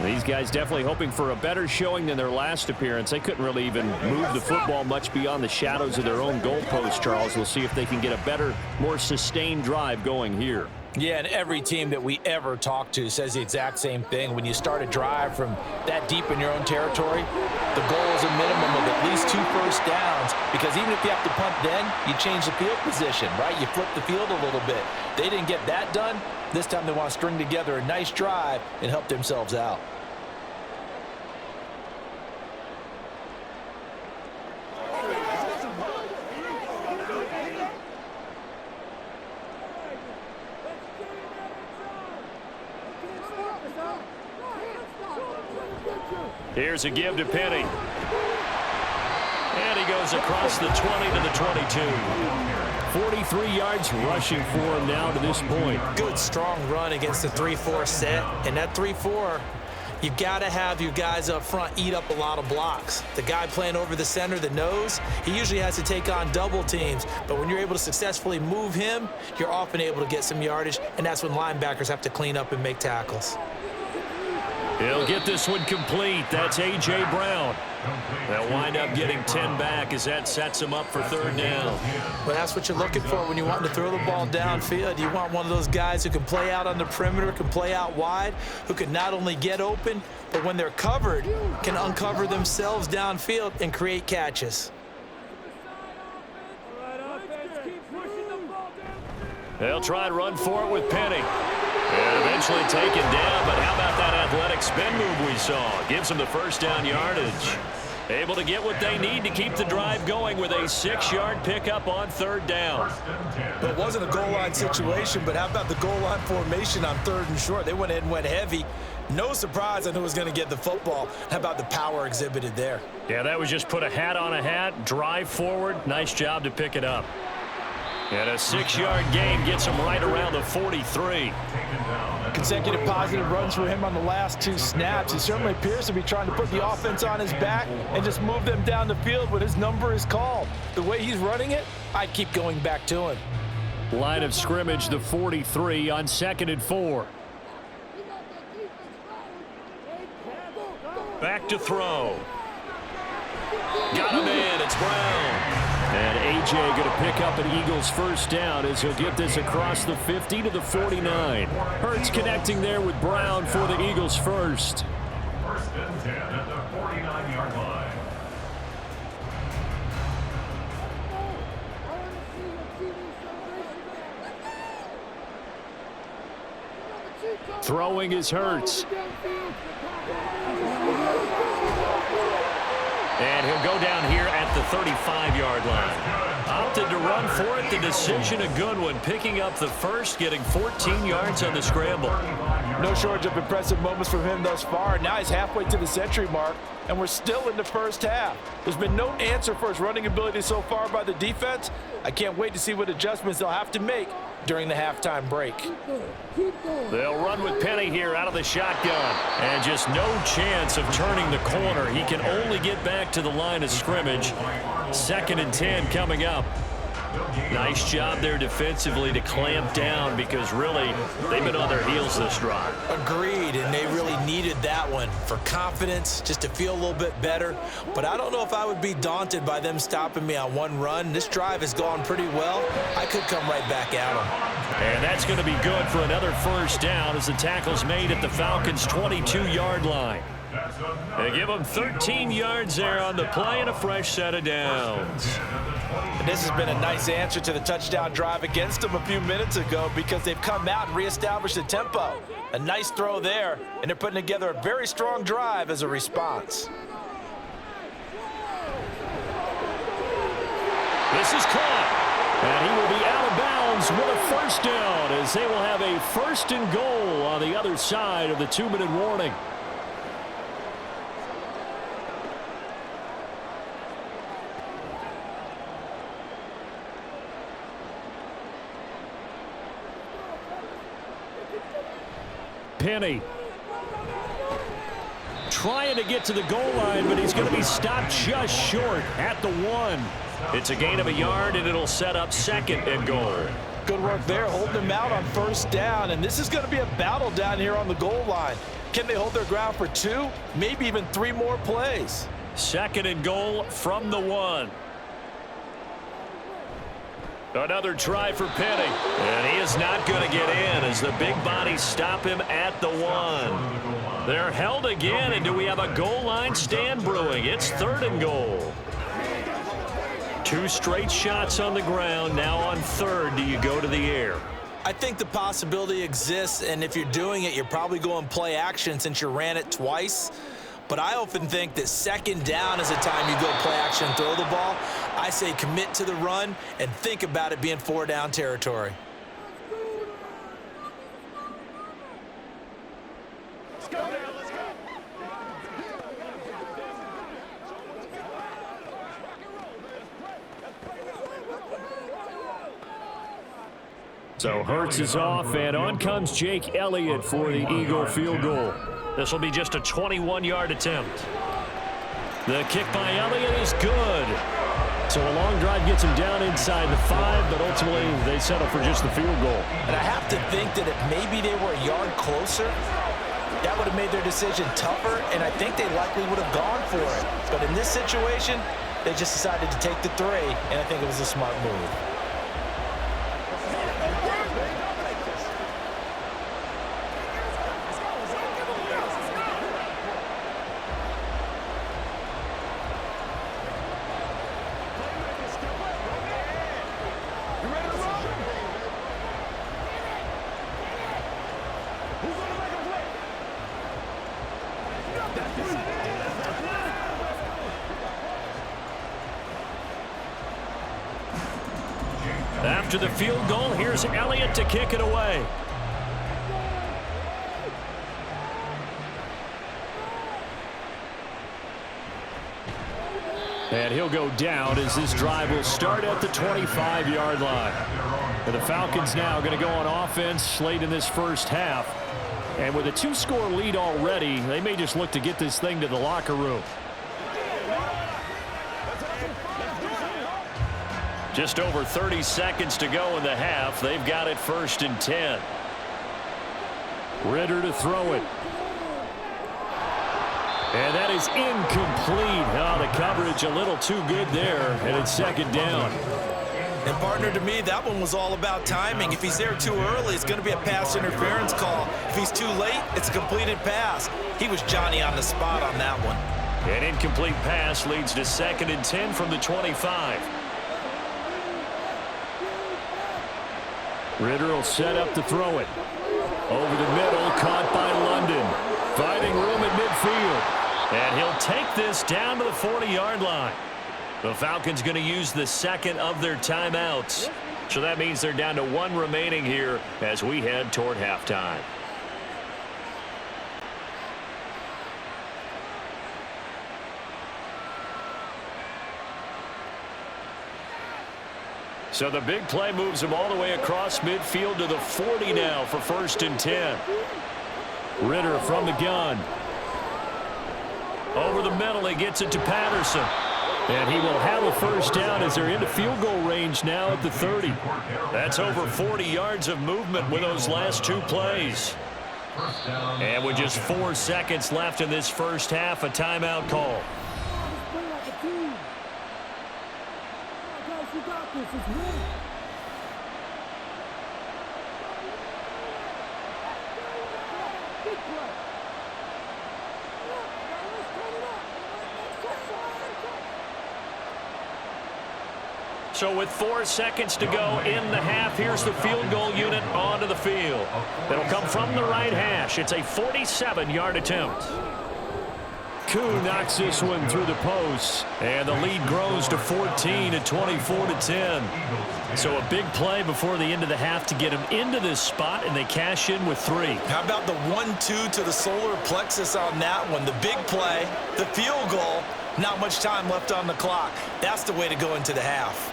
[SPEAKER 1] These guys definitely hoping for a better showing than their last appearance. They couldn't really even move the football much beyond the shadows of their own goalpost, Charles. We'll see if they can get a better, more sustained drive going here.
[SPEAKER 2] Yeah, and every team that we ever talk to says the exact same thing. When you start a drive from that deep in your own territory, the goal is a minimum of at least 2 first downs, because even if you have to punt then, you change the field position, right? You flip the field a little bit. They didn't get that done. This time they want to string together a nice drive and help themselves out.
[SPEAKER 1] Here's a give to Penny. And he goes across the 20 to the 22. 43 yards rushing for him now to this point.
[SPEAKER 4] Good, strong run against the 3-4 set. And that 3-4, you've got to have your guys up front eat up a lot of blocks. The guy playing over the center, the nose, he usually has to take on double teams. But when you're able to successfully move him, you're often able to get some yardage, and that's when linebackers have to clean up and make tackles.
[SPEAKER 1] He'll get this one complete. That's A.J. Brown. They'll wind up getting 10 back as that sets him up for third down.
[SPEAKER 4] Well, that's what you're looking for when you want to throw the ball downfield. You want one of those guys who can play out on the perimeter, can play out wide, who can not only get open, but when they're covered, can uncover themselves downfield and create catches.
[SPEAKER 1] They'll try and run for it with Penny. And eventually taken down, but how about that athletic spin move we saw? Gives them the first down yardage. Able to get what they need to keep the drive going with a 6-yard pickup on third down.
[SPEAKER 4] But it wasn't a goal line situation, but how about the goal line formation on third and short? They went in and went heavy. No surprise on who was going to get the football. How about the power exhibited there?
[SPEAKER 1] Yeah, that was just put a hat on a hat, drive forward. Nice job to pick it up. And a 6-yard gain gets him right around the 43.
[SPEAKER 2] Consecutive positive runs for him on the last 2 snaps. He certainly appears to be trying to put the offense on his back and just move them down the field when his number is called. The way he's running it, I keep going back to him.
[SPEAKER 1] Line of scrimmage, the 43 on 2nd and 4. Back to throw. Got him in. It's Brown. And A.J. going to pick up an Eagles first down as he'll get this across the 50 to the 49. Hurts connecting there with Brown for the Eagles first.
[SPEAKER 3] First and 10 at the 49-yard line.
[SPEAKER 1] Throwing is Hurts. And he'll go down here at the 35-yard line. Opted to run for it. The decision a good one. Picking up the first, getting 14 yards on the scramble.
[SPEAKER 2] No shortage of impressive moments from him thus far. Now he's halfway to the century mark, and we're still in the first half. There's been no answer for his running ability so far by the defense. I can't wait to see what adjustments they'll have to make during the halftime break.
[SPEAKER 1] They'll run with Penny here out of the shotgun. And just no chance of turning the corner. He can only get back to the line of scrimmage. 2nd and 10 coming up. Nice job there defensively to clamp down, because really they've been on their heels this drive.
[SPEAKER 4] Agreed, and they really needed that one for confidence, just to feel a little bit better. But I don't know if I would be daunted by them stopping me on one run. This drive has gone pretty well. I could come right back at them.
[SPEAKER 1] And that's going to be good for another first down as the tackle's made at the Falcons' 22-yard line. They give them 13 yards there on the play and a fresh set of downs.
[SPEAKER 2] And this has been a nice answer to the touchdown drive against them a few minutes ago, because they've come out and reestablished the tempo. A nice throw there, and they're putting together a very strong drive as a response.
[SPEAKER 1] This is caught, and he will be out of bounds with a first down, as they will have a 1st and goal on the other side of the 2-minute warning. Penny. Trying to get to the goal line, but he's going to be stopped just short at the 1. It's a gain of a yard, and it'll set up 2nd and goal.
[SPEAKER 2] Good work there, holding them out on 1st down, and this is going to be a battle down here on the goal line. Can they hold their ground for 2, maybe even 3 more plays?
[SPEAKER 1] 2nd and goal from the 1. Another try for Penny, and he is not going to get in as the big bodies stop him at the 1. They're held again, and do we have a goal line stand brewing? It's 3rd and goal. 2 straight shots on the ground. Now on 3rd, do you go to the air?
[SPEAKER 4] I think the possibility exists, and if you're doing it, you're probably going play action since you ran it twice. But I often think that 2nd down is the time you go play action and throw the ball. I say commit to the run and think about it being 4 down territory.
[SPEAKER 1] So Hurts is off, and on comes Jake Elliott for the Eagle field goal. This will be just a 21-yard attempt. The kick by Elliott is good. So a long drive gets him down inside the 5, but ultimately they settle for just the field goal.
[SPEAKER 2] And I have to think that if maybe they were a yard closer, that would have made their decision tougher, and I think they likely would have gone for it. But in this situation, they just decided to take the 3, and I think it was a smart move.
[SPEAKER 1] After the field goal, here's Elliott to kick it away. And he'll go down as this drive will start at the 25-yard line. And the Falcons now going to go on offense late in this first half. And with a 2-score lead already, they may just look to get this thing to the locker room. Just over 30 seconds to go in the half. They've got it 1st and 10. Ritter to throw it. And that is incomplete. Oh, the coverage a little too good there, and it's 2nd down.
[SPEAKER 4] And, partner, to me, that one was all about timing. If he's there too early, it's going to be a pass interference call. If he's too late, it's a completed pass. He was Johnny on the spot on that one.
[SPEAKER 1] An incomplete pass leads to 2nd and 10 from the 25. Ritter will set up to throw it. Over the middle, caught by London. Finding room at midfield. And he'll take this down to the 40-yard line. The Falcons going to use the 2nd of their timeouts. So that means they're down to 1 remaining here as we head toward halftime. So the big play moves him all the way across midfield to the 40 now for 1st and 10. Ritter from the gun. Over the middle, he gets it to Patterson. And he will have a 1st down as they're into field goal range now at the 30. That's over 40 yards of movement with those last 2 plays. And with just 4 seconds left in this first half, a timeout call. So with 4 seconds to go in the half, here's the field goal unit onto the field. It'll come from the right hash. It's a 47-yard attempt. Koo knocks this one through the post, and the lead grows to 14 at 24-10. So a big play before the end of the half to get them into this spot, and they cash in with 3.
[SPEAKER 4] How about the 1-2 to the solar plexus on that one? The big play, the field goal, not much time left on the clock. That's the way to go into the half.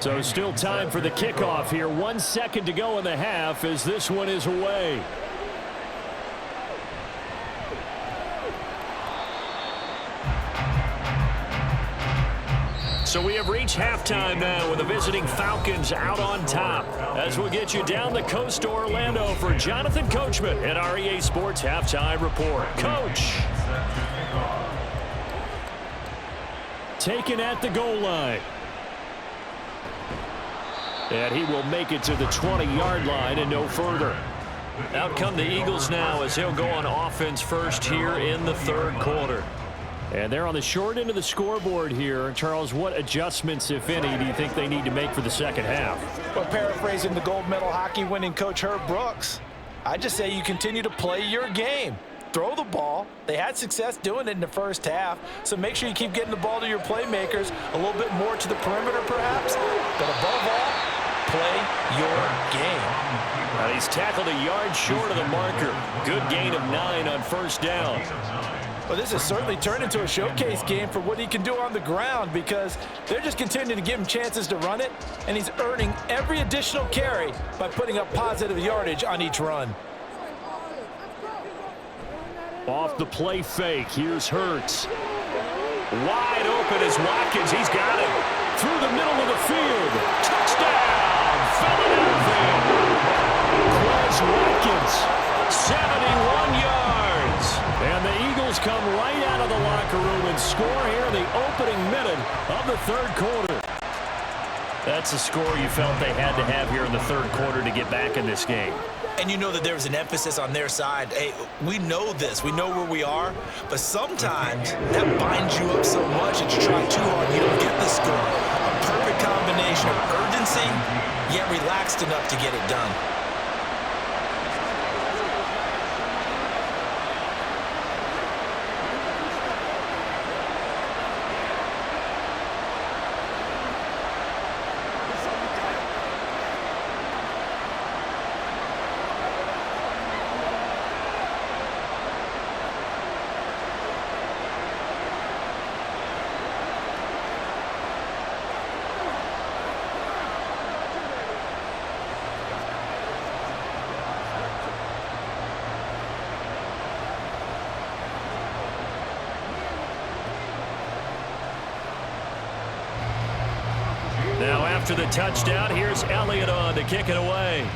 [SPEAKER 1] So still time for the kickoff here. 1 second to go in the half as this one is away. So we have reached halftime now with the visiting Falcons out on top. As we'll get you down the coast to Orlando for Jonathan Coachman at our EA Sports Halftime Report. Coach. Taken at the goal line. And he will make it to the 20-yard line and no further. Out come the Eagles now as he'll go on offense first here in the third quarter. And they're on the short end of the scoreboard here. Charles, what adjustments, if any, do you think they need to make for the second half?
[SPEAKER 2] Well, paraphrasing the gold medal hockey winning coach Herb Brooks, I just say you continue to play your game. Throw the ball. They had success doing it in the first half, so make sure you keep getting the ball to your playmakers, a little bit more to the perimeter perhaps, but above all, play your game.
[SPEAKER 1] And he's tackled a yard short of the marker. Good gain of 9 on first down.
[SPEAKER 2] Well, this has certainly turned into a showcase game for what he can do on the ground because they're just continuing to give him chances to run it, and he's earning every additional carry by putting up positive yardage on each run.
[SPEAKER 1] Off the play fake, here's Hurts. Wide open is Watkins. He's got it. Through the middle of the field. Touchdown, Philadelphia. Quez Watkins, 71 yards. And the Eagles come right out of the locker room and score here in the opening minute of the third quarter. That's a score you felt they had to have here in the third quarter to get back in this game.
[SPEAKER 4] And you know that there was an emphasis on their side. Hey, we know this. We know where we are. But sometimes that binds you up so much that you try too hard, you don't get the score. A perfect combination of urgency, yet relaxed enough to get it done.
[SPEAKER 1] Now after the touchdown, here's Elliott on to kick it away.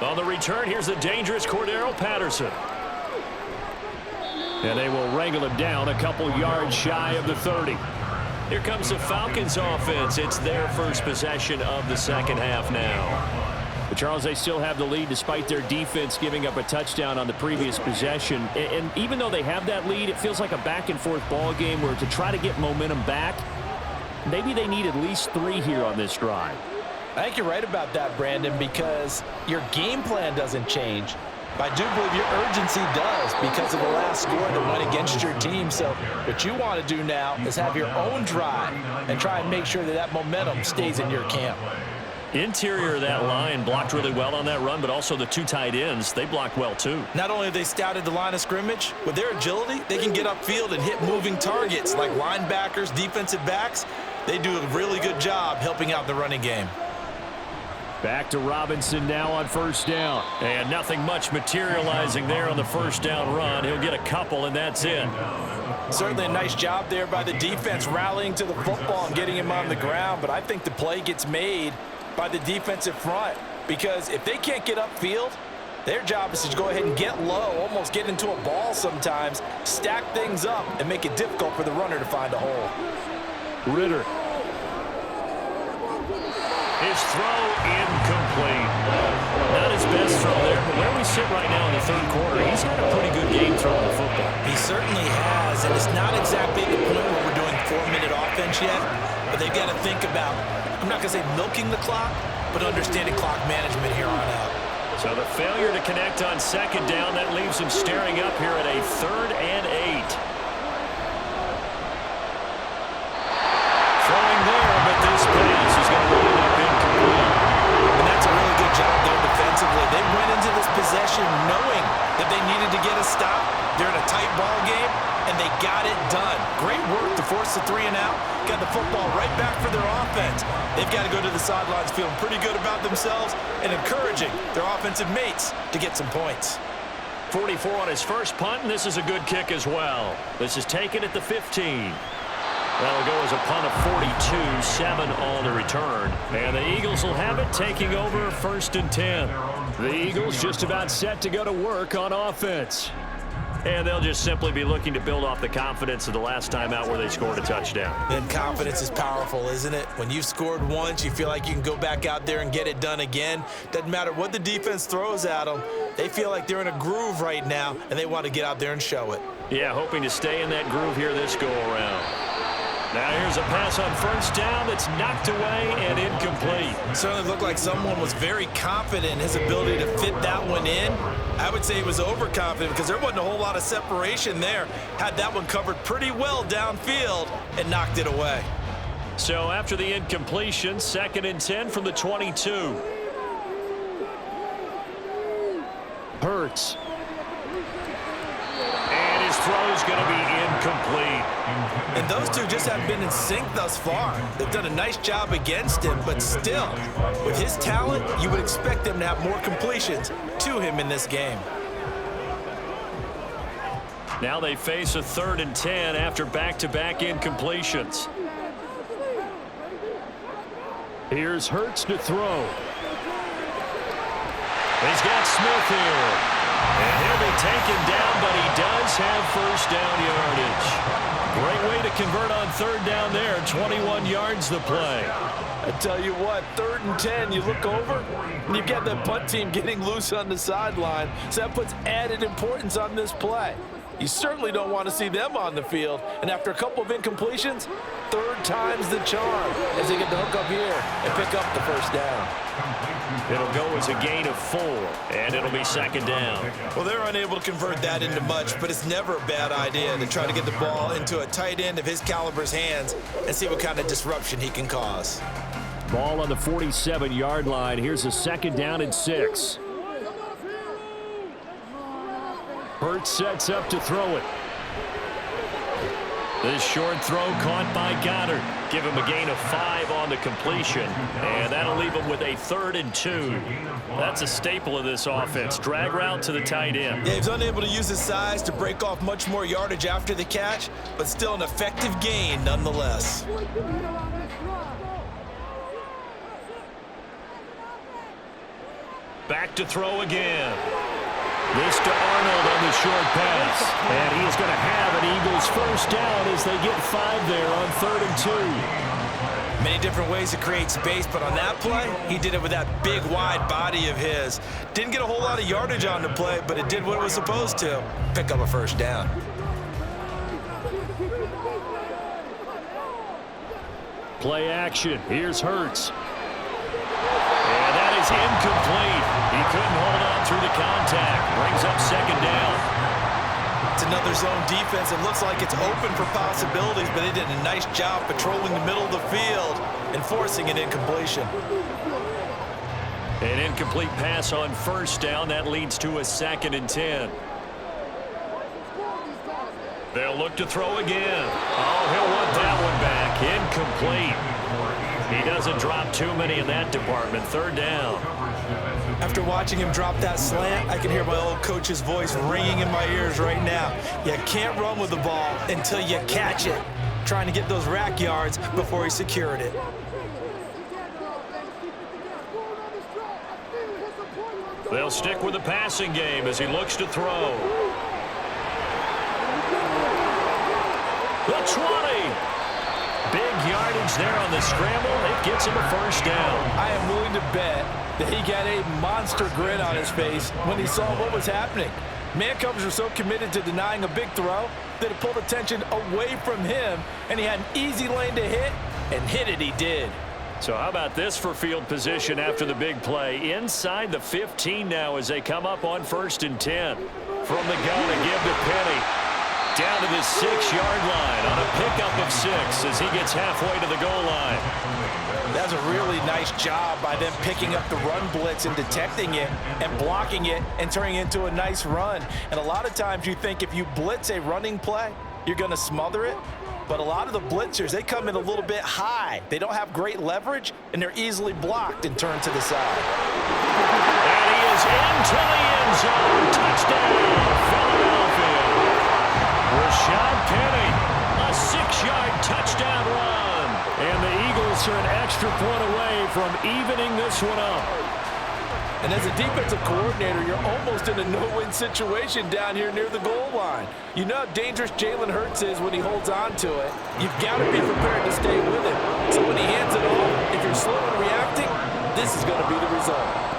[SPEAKER 1] On the return, here's the dangerous Cordero Patterson. And they will wrangle him down a couple yards shy of the 30. Here comes the Falcons offense. It's their first possession of the second half now. But Charles, they still have the lead despite their defense giving up a touchdown on the previous possession. And even though they have that lead, it feels like a back-and-forth ball game where to try to get momentum back, maybe they need at least 3 here on this drive.
[SPEAKER 2] I think you're right about that, Brandon, because your game plan doesn't change. But I do believe your urgency does because of the last score that went against your team. So what you want to do now is have your own drive and try and make sure that that momentum stays in your camp.
[SPEAKER 1] Interior of that line blocked really well on that run, but also the 2 tight ends, they blocked well too.
[SPEAKER 4] Not only have they scouted the line of scrimmage, with their agility, they can get upfield and hit moving targets like linebackers, defensive backs. They do a really good job helping out the running game.
[SPEAKER 1] Back to Robinson now on first down. And nothing much materializing there on the first down run. He'll get a couple, and that's it.
[SPEAKER 2] Certainly a nice job there by the defense rallying to the football and getting him on the ground. But I think the play gets made by the defensive front because if they can't get upfield, their job is to go ahead and get low, almost get into a ball sometimes, stack things up, and make it difficult for the runner to find a hole.
[SPEAKER 1] Ritter. His throw incomplete. Not his best throw there, but where we sit right now in the third quarter, he's had a pretty good game throwing the football.
[SPEAKER 4] He certainly has, and it's not exactly the point where we're doing 4-minute offense yet, but they've got to think about, I'm not going to say milking the clock, but understanding clock management here on out.
[SPEAKER 1] So the failure to connect on second down, that leaves him staring up here at a 3rd and 8. Throwing there, but this pass is going to wind up incomplete.
[SPEAKER 4] And that's a really good job there defensively. They went into this possession knowing that they needed to get a stop. They're in a tight ball game, and they got it done. Great work to force the 3 and out. Got the football right back for their offense. They've got to go to the sidelines feeling pretty good about themselves and encouraging their offensive mates to get some points.
[SPEAKER 1] 44 on his first punt, and this is a good kick as well. This is taken at the 15. That'll go as a punt of 42, 7 on the return. And the Eagles will have it, taking over 1st and 10. The Eagles just about set to go to work on offense. And they'll just simply be looking to build off the confidence of the last time out where they scored a touchdown.
[SPEAKER 4] And confidence is powerful, isn't it? When you've scored once, you feel like you can go back out there and get it done again. Doesn't matter what the defense throws at them. They feel like they're in a groove right now, and they want to get out there and show it.
[SPEAKER 1] Yeah, hoping to stay in that groove here this go-around. Now here's a pass on 1st down that's knocked away and incomplete.
[SPEAKER 4] Certainly looked like someone was very confident in his ability to fit that one in. I would say he was overconfident because there wasn't a whole lot of separation there. Had that one covered pretty well downfield and knocked it away.
[SPEAKER 1] So after the incompletion, 2nd and 10 from the 22. Hurts. And his throw is going to be incomplete.
[SPEAKER 4] And those two just haven't been in sync thus far. They've done a nice job against him, but still, with his talent, you would expect them to have more completions to him in this game.
[SPEAKER 1] Now they face a 3rd and 10 after back-to-back incompletions. Here's Hurts to throw. He's got Smith here. And he'll be taken down, but he does have 1st down yardage. Great way to convert on 3rd down there. 21 yards the play.
[SPEAKER 2] I tell you what, 3rd and 10, you look over, and you've got that punt team getting loose on the sideline, so that puts added importance on this play. You certainly don't want to see them on the field, and after a couple of incompletions, 3rd time's the charm as they get the hook up here and pick up the 1st down.
[SPEAKER 1] It'll go as a gain of 4, and it'll be 2nd down.
[SPEAKER 4] Well, they're unable to convert that into much, but it's never a bad idea to try to get the ball into a tight end of his caliber's hands and see what kind of disruption he can cause.
[SPEAKER 1] Ball on the 47-yard line. Here's a 2nd down and 6. Hurts sets up to throw it. This short throw caught by Goddard. Give him a gain of 5 on the completion, and that'll leave him with a 3rd and 2. That's a staple of this offense. Drag route to the tight end.
[SPEAKER 4] Yeah, he's unable to use his size to break off much more yardage after the catch, but still an effective gain nonetheless.
[SPEAKER 1] Back to throw again. This to Arnold on the short pass. And he is going to have an Eagles 1st down as they get 5 there on 3rd and 2.
[SPEAKER 4] Many different ways to create space, but on that play, he did it with that big, wide body of his. Didn't get a whole lot of yardage on the play, but it did what it was supposed to. Pick up a 1st down.
[SPEAKER 1] Play action. Here's Hurts. And that is incomplete. He couldn't hold on through the contact. Brings up 2nd down.
[SPEAKER 4] It's another zone defense. It looks like it's open for possibilities, but they did a nice job patrolling the middle of the field and forcing an incompletion.
[SPEAKER 1] An incomplete pass on 1st down. That leads to a 2nd and 10. They'll look to throw again. Oh, he'll want that one back. Incomplete. He doesn't drop too many in that department. 3rd down.
[SPEAKER 4] After watching him drop that slant, I can hear my old coach's voice ringing in my ears right now. You can't run with the ball until you catch it. Trying to get those rack yards before he secured it.
[SPEAKER 1] They'll stick with the passing game as he looks to throw. The 20. Big yardage there on the scramble. It gets him a 1st down.
[SPEAKER 2] I am willing to bet that he got a monster grin on his face when he saw what was happening. Man coverage were so committed to denying a big throw that it pulled attention away from him, and he had an easy lane to hit, and hit it he did.
[SPEAKER 1] So how about this for field position after the big play? Inside the 15 now as they come up on 1st and 10. From the gun to give to Penny. Down to the 6-yard line on a pickup of 6 as he gets halfway to the goal line.
[SPEAKER 2] That's a really nice job by them picking up the run blitz and detecting it and blocking it and turning it into a nice run. And a lot of times you think if you blitz a running play, you're going to smother it. But a lot of the blitzers, they come in a little bit high. They don't have great leverage, and they're easily blocked and turned to the side.
[SPEAKER 1] And he is into the end zone. Touchdown, Philadelphia. Rashad Penny, a 6-yard touchdown run. And the Eagles are an extra point away from evening this one up.
[SPEAKER 2] And as a defensive coordinator, you're almost in a no-win situation down here near the goal line. You know how dangerous Jalen Hurts is when he holds on to it. You've got to be prepared to stay with him. So when he hands it off, if you're slow in reacting, this is going to be the result.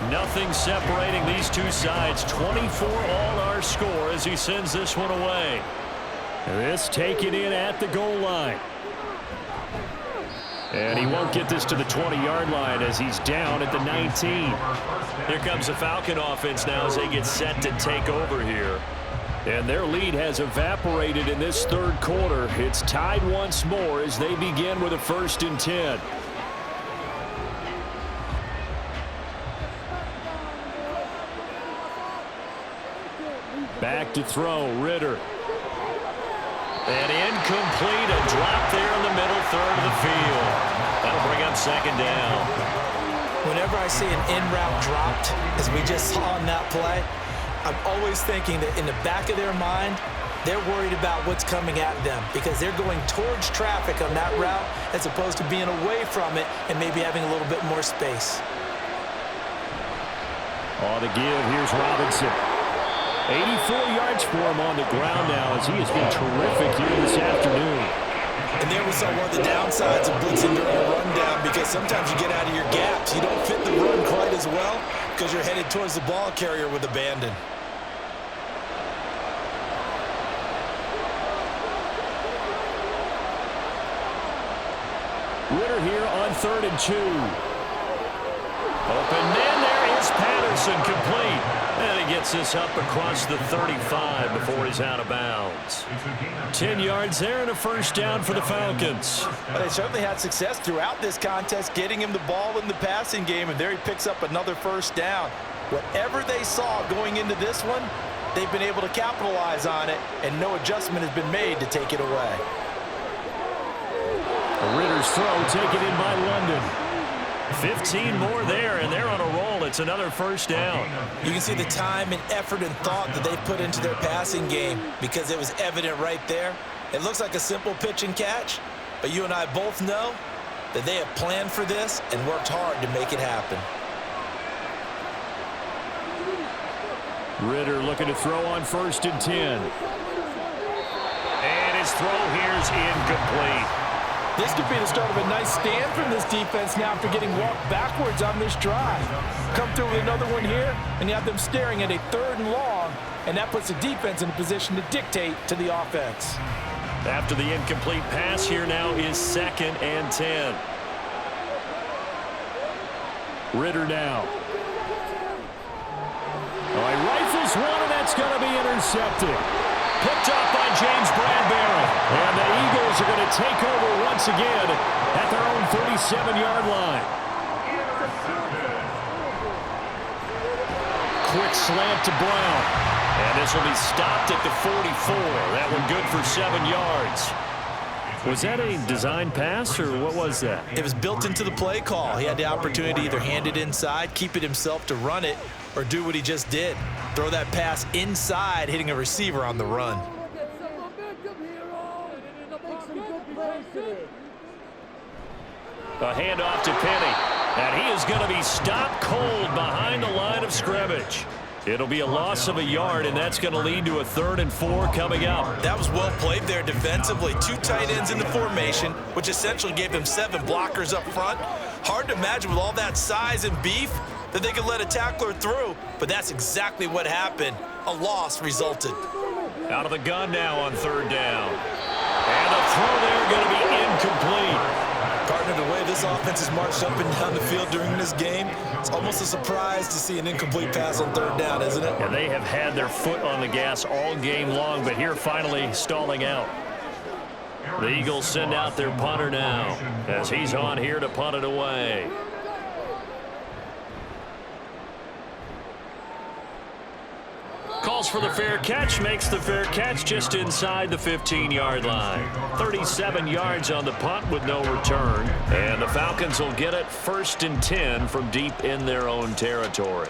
[SPEAKER 1] Nothing separating these two sides. 24 all our score as he sends this one away. This taken in at the goal line. And he won't get this to the 20-yard line as he's down at the 19. Here comes the Falcon offense now as they get set to take over here. And their lead has evaporated in this third quarter. It's tied once more as they begin with a 1st and 10. Back to throw, Ritter. And incomplete, a drop there in the middle third of the field. That'll bring up 2nd down.
[SPEAKER 4] Whenever I see an in-route dropped, as we just saw in that play, I'm always thinking that in the back of their mind, they're worried about what's coming at them because they're going towards traffic on that route as opposed to being away from it and maybe having a little bit more space.
[SPEAKER 1] On the give, here's Robinson. 84 yards for him on the ground now as he has been terrific here this afternoon.
[SPEAKER 4] And there we saw one of the downsides of blitzing during a rundown because sometimes you get out of your gaps. You don't fit the run quite as well because you're headed towards the ball carrier with abandon.
[SPEAKER 1] Ritter here on 3rd and 2. Open man, there is Patterson, complete. And he gets this up across the 35 before he's out of bounds. 10 yards there and a 1st down for the Falcons.
[SPEAKER 2] Well, they certainly had success throughout this contest, getting him the ball in the passing game, and there he picks up another 1st down. Whatever they saw going into this one, they've been able to capitalize on it, and no adjustment has been made to take it away.
[SPEAKER 1] Ritter's throw taken in by London. 15 more there, and they're on a roll. It's another 1st down.
[SPEAKER 4] You can see the time and effort and thought that they put into their passing game because it was evident right there. It looks like a simple pitch and catch, but you and I both know that they have planned for this and worked hard to make it happen.
[SPEAKER 1] Ritter looking to throw on 1st and 10. And his throw here's incomplete.
[SPEAKER 2] This could be the start of a nice stand from this defense now after getting walked backwards on this drive. Come through with another one here, and you have them staring at a 3rd and long, and that puts the defense in a position to dictate to the offense.
[SPEAKER 1] After the incomplete pass, here now is 2nd and 10. Ritter now. Oh, he rifles one, and that's going to be intercepted. Picked up by James Bradbury. And the Eagles are going to take over once again at their own 37-yard line. Quick slant to Brown. And this will be stopped at the 44. That one good for 7 yards. Was that a design pass, or what was that?
[SPEAKER 4] It was built into the play call. He had the opportunity to either hand it inside, keep it himself to run it, or do what he just did. Throw that pass inside, hitting a receiver on the run.
[SPEAKER 1] A handoff to Penny. And he is going to be stopped cold behind the line of scrimmage. It'll be a loss of a yard, and that's going to lead to a 3rd and 4 coming up.
[SPEAKER 4] That was well played there defensively. 2 tight ends in the formation, which essentially gave them 7 blockers up front. Hard to imagine with all that size and beef that they could let a tackler through, but that's exactly what happened. A loss resulted.
[SPEAKER 1] Out of the gun now on 3rd down. And the throw there going to be incomplete.
[SPEAKER 4] Partner, the way this offense has marched up and down the field during this game, it's almost a surprise to see an incomplete pass on 3rd down, isn't it?
[SPEAKER 1] Yeah, they have had their foot on the gas all game long, but here finally stalling out. The Eagles send out their punter now as he's on here to punt it away. Calls for the fair catch, makes the fair catch just inside the 15-yard line. 37 yards on the punt with no return. And the Falcons will get it 1st and 10 from deep in their own territory.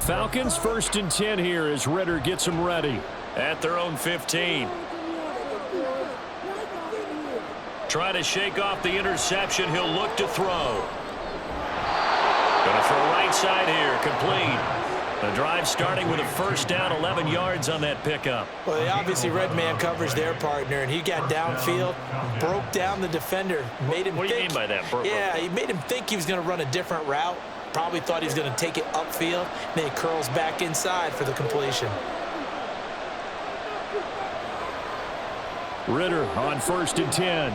[SPEAKER 1] Falcons 1st and 10 here as Ritter gets them ready at their own 15. Try to shake off the interception. He'll look to throw. Going to throw right side here, complete. The drive starting with a 1st down, 11 yards on that pickup.
[SPEAKER 4] Well, they obviously read man coverage their partner, and he got downfield, broke down the defender, made him
[SPEAKER 1] What do you mean by that?
[SPEAKER 4] Yeah, he made him think he was going to run a different route. Probably thought he was going to take it upfield. Then he curls back inside for the completion.
[SPEAKER 1] Ritter on 1st and 10.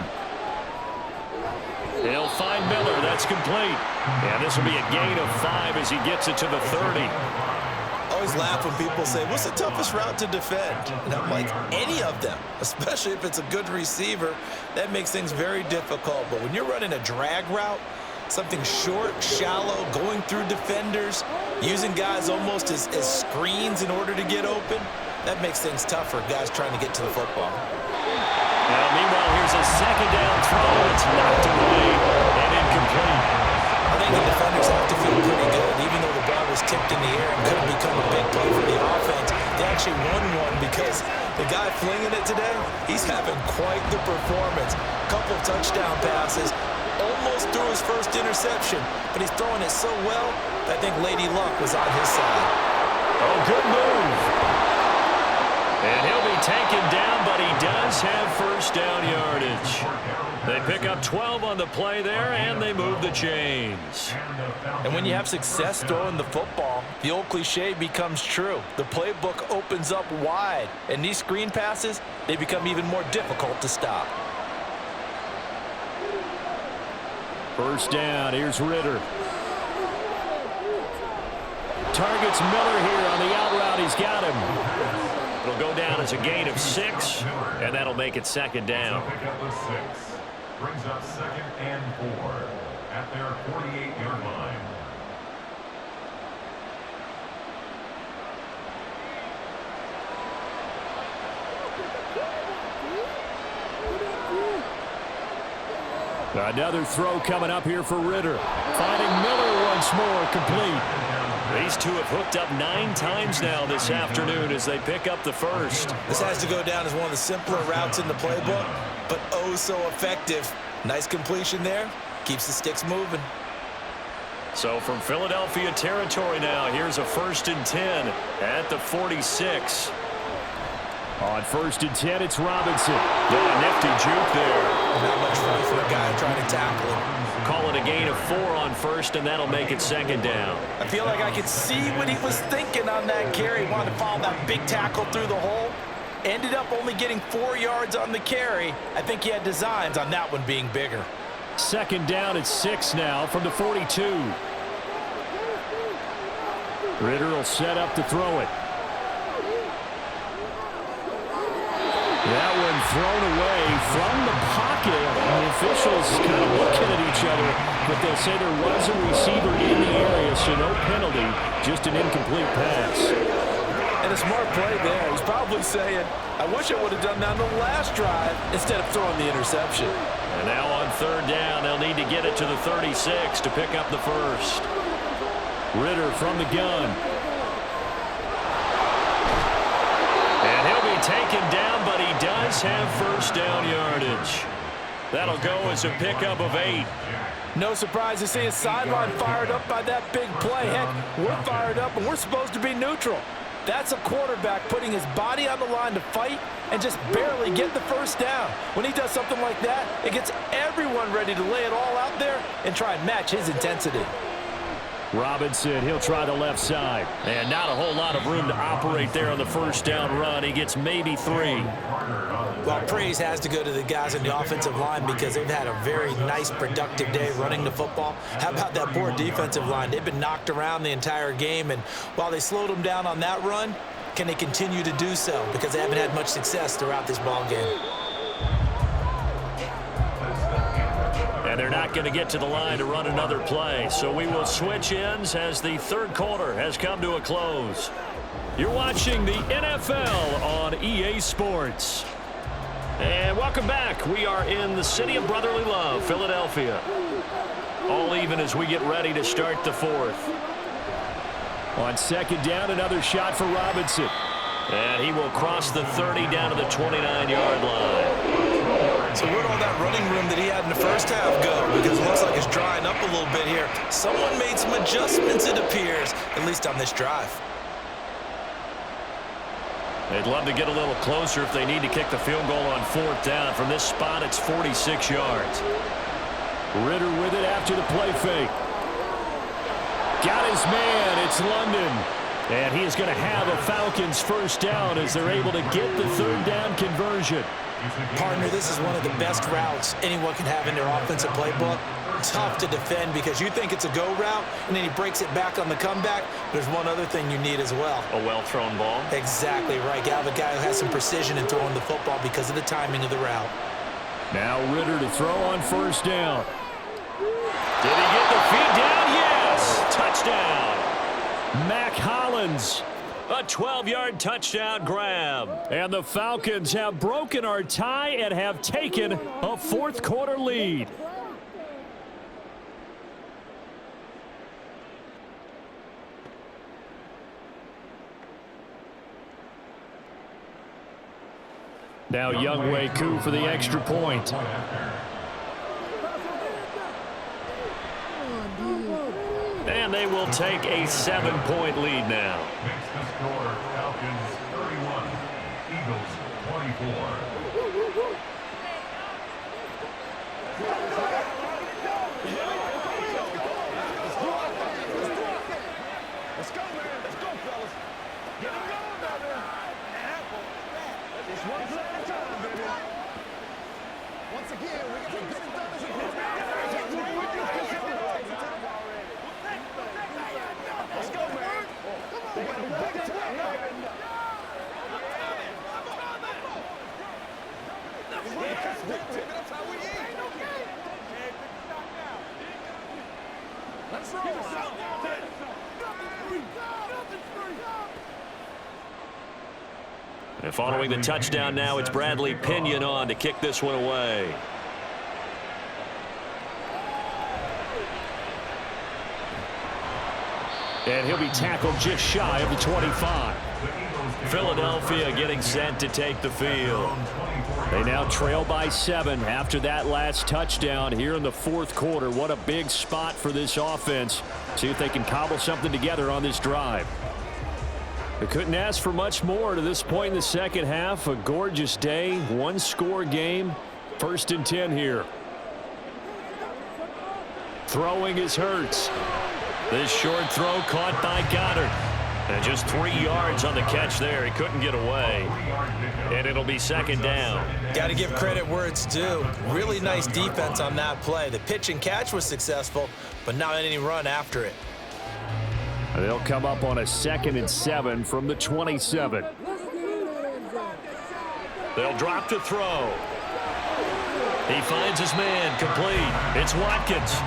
[SPEAKER 1] He'll find Miller. That's complete. And this will be a gain of 5 as he gets it to the 30.
[SPEAKER 4] I always laugh when people say, what's the toughest route to defend? And I'm like, any of them, especially if it's a good receiver. That makes things very difficult. But when you're running a drag route, something short, shallow, going through defenders, using guys almost as screens in order to get open, that makes things tough for guys trying to get to the football.
[SPEAKER 1] Now, meanwhile, here's a 2nd down throw. It's knocked away and incomplete.
[SPEAKER 4] I think the defenders have to feel pretty good. Even though the ball was tipped in the air and could have become a big play for the offense, they actually won one because the guy flinging it today, he's having quite the performance. Couple touchdown passes, almost threw his 1st interception, but he's throwing it so well, I think Lady Luck was on his side.
[SPEAKER 1] Oh, good move. And he'll be taken down, but he does have 1st down yardage. They pick up 12 on the play there, and they move the chains.
[SPEAKER 2] And when you have success throwing the football, the old cliche becomes true. The playbook opens up wide, and these screen passes, they become even more difficult to stop.
[SPEAKER 1] 1st down, here's Ritter. Targets Miller here on the out route. He's got him. It'll go down as a gain of 6, and that'll make it 2nd down.
[SPEAKER 3] Pick up the 6. Brings up 2nd and 4 at their 48-yard line.
[SPEAKER 1] Another throw coming up here for Ritter. Finding Miller once more, complete. These two have hooked up 9 times now this afternoon as they pick up the 1st.
[SPEAKER 4] This has to go down as one of the simpler routes in the playbook, but oh so effective. Nice completion there. Keeps the sticks moving.
[SPEAKER 1] So from Philadelphia territory now, here's a 1st and 10 at the 46. On 1st and 10, it's Robinson. Yeah, nifty juke there.
[SPEAKER 4] Not much room for a guy trying to tackle him.
[SPEAKER 1] Call it a gain of 4 on 1st, and that'll make it 2nd down.
[SPEAKER 2] I feel like I could see what he was thinking on that carry. He wanted to follow that big tackle through the hole. Ended up only getting 4 yards on the carry. I think he had designs on that one being bigger.
[SPEAKER 1] 2nd down at 6 now from the 42. Ritter will set up to throw it. That one thrown away from the pocket. The officials kind of looking at each other, but they'll say there was a receiver in the area, so no penalty, just an incomplete pass.
[SPEAKER 2] And a smart play there. He's probably saying, I wish I would have done that on the last drive instead of throwing the interception.
[SPEAKER 1] And now on 3rd down, they'll need to get it to the 36 to pick up the 1st. Ritter from the gun. And he'll be taken down, but he does have 1st down yardage. That'll go as a pickup of 8.
[SPEAKER 2] No surprise to see his sideline fired up by that big play. Heck, we're fired up, and we're supposed to be neutral. That's a quarterback putting his body on the line to fight and just barely get the first down. When he does something like that, it gets everyone ready to lay it all out there and try and match his intensity.
[SPEAKER 1] Robinson, he'll try the left side. And not a whole lot of room to operate there on the first down run. He gets maybe 3.
[SPEAKER 4] Well, praise has to go to the guys on the offensive line because they've had a very nice, productive day running the football. How about that poor defensive line? They've been knocked around the entire game, and while they slowed them down on that run, can they continue to do so? Because they haven't had much success throughout this ball game.
[SPEAKER 1] And they're not going to get to the line to run another play. So we will switch ends as the third quarter has come to a close. You're watching the NFL on EA Sports. And welcome back. We are in the city of brotherly love, Philadelphia. All even as we get ready to start the fourth. On second down, another shot for Robinson. And he will cross the 30 down to the 29-yard line.
[SPEAKER 4] So where'd all that running room that he had in the first half go? Because it looks like it's drying up a little bit here. Someone made some adjustments, it appears, at least on this drive.
[SPEAKER 1] They'd love to get a little closer if they need to kick the field goal on fourth down. From this spot, it's 46 yards. Ritter with it after the play fake. Got his man. It's London. And he is going to have a Falcons first down as they're able to get the third down conversion.
[SPEAKER 4] Partner, this is one of the best routes anyone can have in their offensive playbook. Tough to defend because you think it's a go route, and then he breaks it back on the comeback. There's one other thing you need as well.
[SPEAKER 1] A well-thrown ball.
[SPEAKER 4] Exactly right. You have a guy who has some precision in throwing the football because of the timing of the route.
[SPEAKER 1] Now Ritter to throw on first down. Did he get the feet down? Yes! Touchdown! Mac Hollins. A 12-yard touchdown grab. And the Falcons have broken our tie and have taken a fourth-quarter lead. Now Younghoe Koo for the extra point. And they will take a 7-point lead now.
[SPEAKER 3] Makes the score Falcons 31, Eagles 24.
[SPEAKER 5] Let's go, man. Let's go, fellas. Get it going down there. It's one play at a time, baby. Once again, we got to get it done as a group. Let's go, man. They got to be back to that now. That's how we eat. Let's roll.
[SPEAKER 1] And following the touchdown now, it's Bradley Pinion on to kick this one away. And he'll be tackled just shy of the 25. Philadelphia getting set to take the field. They now trail by 7 after that last touchdown here in the fourth quarter. What a big spot for this offense. See if they can cobble something together on this drive. They couldn't ask for much more to this point in the second half. A gorgeous day, one-score game. 1st and 10 here. Throwing is Hurts. This short throw caught by Goddard. And just 3 yards on the catch there. He couldn't get away. And it'll be second down.
[SPEAKER 4] Got to give credit where it's due. Really nice defense on that play. The pitch and catch was successful, but not any run after it.
[SPEAKER 1] They'll come up on a 2nd and 7 from the 27. They'll drop to throw. He finds his man complete. It's Watkins.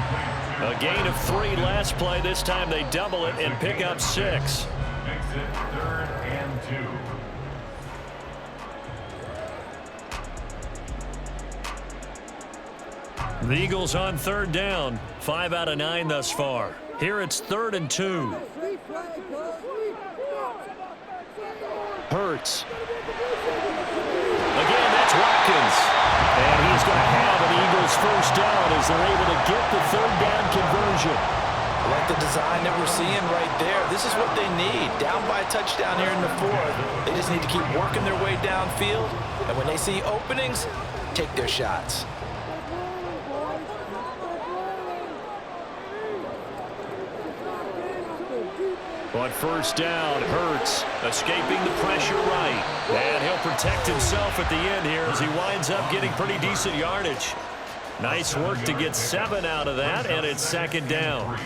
[SPEAKER 1] A gain of 3 last play. This time they double it and pick up 6.
[SPEAKER 3] Makes it 3rd and 2.
[SPEAKER 1] The Eagles on 3rd down. 5 out of 9 thus far. Here it's 3rd and 2. Hurts. Again, that's Watkins. And he's going to have an Eagles first down as they're able to get the third down conversion.
[SPEAKER 2] I like the design that we're seeing right there. This is what they need. Down by a touchdown here in the fourth. They just need to keep working their way downfield. And when they see openings, take their shots.
[SPEAKER 1] On first down, Hurts escaping the pressure right. And he'll protect himself at the end here as he winds up getting pretty decent yardage. Nice work to get 7 out of that, and it's second down.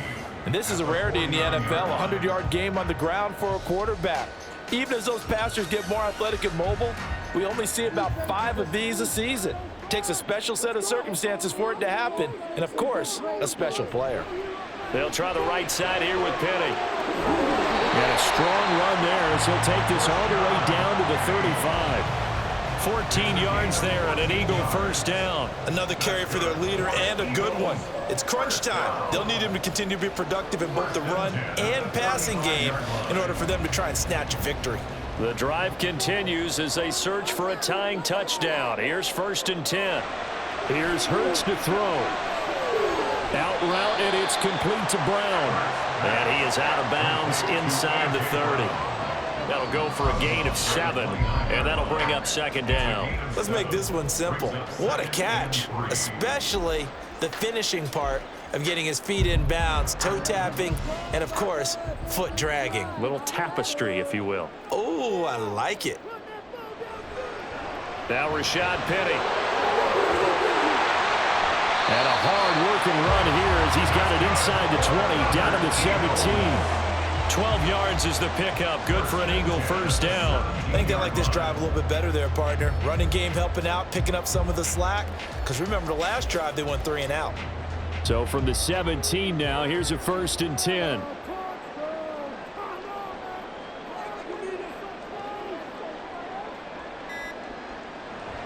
[SPEAKER 2] And this is a rarity in the NFL, a 100-yard game on the ground for a quarterback. Even as those passers get more athletic and mobile, we only see about 5 of these a season. It takes a special set of circumstances for it to happen, and of course, a special player.
[SPEAKER 1] They'll try the right side here with Penny. And a strong run there as he'll take this all the way down to the 35. 14 yards there and an Eagle first down.
[SPEAKER 4] Another carry for their leader and a good one. It's crunch time. They'll need him to continue to be productive in both the run and passing game in order for them to try and snatch a victory.
[SPEAKER 1] The drive continues as they search for a tying touchdown. Here's first and 10. Here's Hurts to throw. Out route, and it's complete to Brown. And he is out of bounds inside the 30. That'll go for a gain of 7, and that'll bring up second down.
[SPEAKER 4] Let's make this one simple. What a catch, especially the finishing part of getting his feet in bounds, toe tapping, and of course, foot dragging.
[SPEAKER 1] Little tapestry, if you will.
[SPEAKER 4] Oh, I like it.
[SPEAKER 1] Now Rashad Penny. And a hard-working run here as he's got it inside the 20, down to the 17. 12 yards is the pickup. Good for an Eagle first down.
[SPEAKER 4] I think they like this drive a little bit better there, partner. Running game helping out, picking up some of the slack. Because remember, the last drive, they went 3 and out.
[SPEAKER 1] So from the 17 now, here's a first and 10.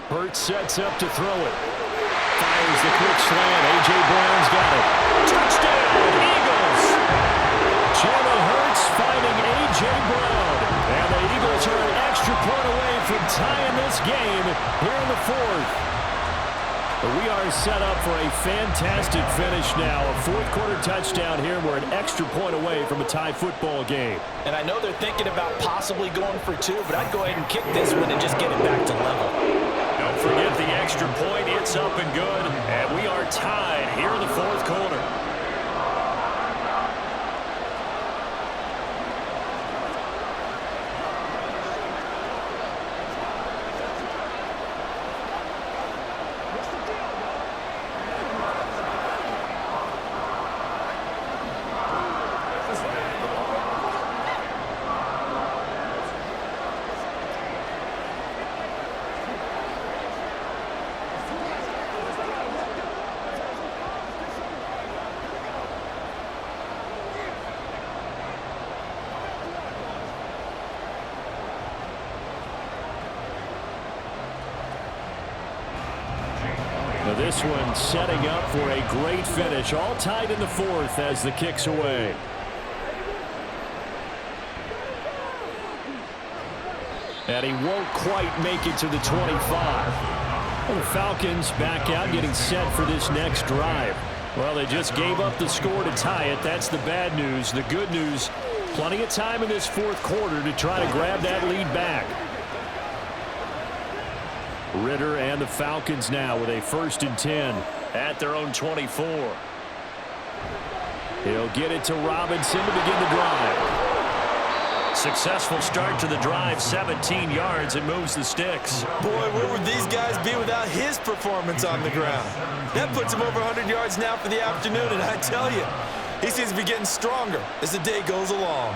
[SPEAKER 1] Hurts sets up to throw it. Fires the quick slant. A.J. Brown's got it. Touchdown, Eagles! Jalen Hurts finding A.J. Brown. And the Eagles are an extra point away from tying this game here in the fourth. But we are set up for a fantastic finish now. A fourth-quarter touchdown here. We're an extra point away from a tie football game.
[SPEAKER 2] And I know they're thinking about possibly going for 2, but I'd go ahead and kick this one and just get it back to level.
[SPEAKER 1] Don't forget the extra point. It's up and good. And we are tied here in the fourth quarter. Now this one setting up for a great finish. All tied in the fourth as the kick's away. And he won't quite make it to the 25. Well, the Falcons back out getting set for this next drive. Well, they just gave up the score to tie it. That's the bad news. The good news, plenty of time in this fourth quarter to try to grab that lead back. Ritter and the Falcons now with a first and 10 at their own 24. He'll get it to Robinson to begin the drive. Successful start to the drive, 17 yards, and moves the sticks.
[SPEAKER 4] Boy, where would these guys be without his performance on the ground? That puts him over 100 yards now for the afternoon, and I tell you, he seems to be getting stronger as the day goes along.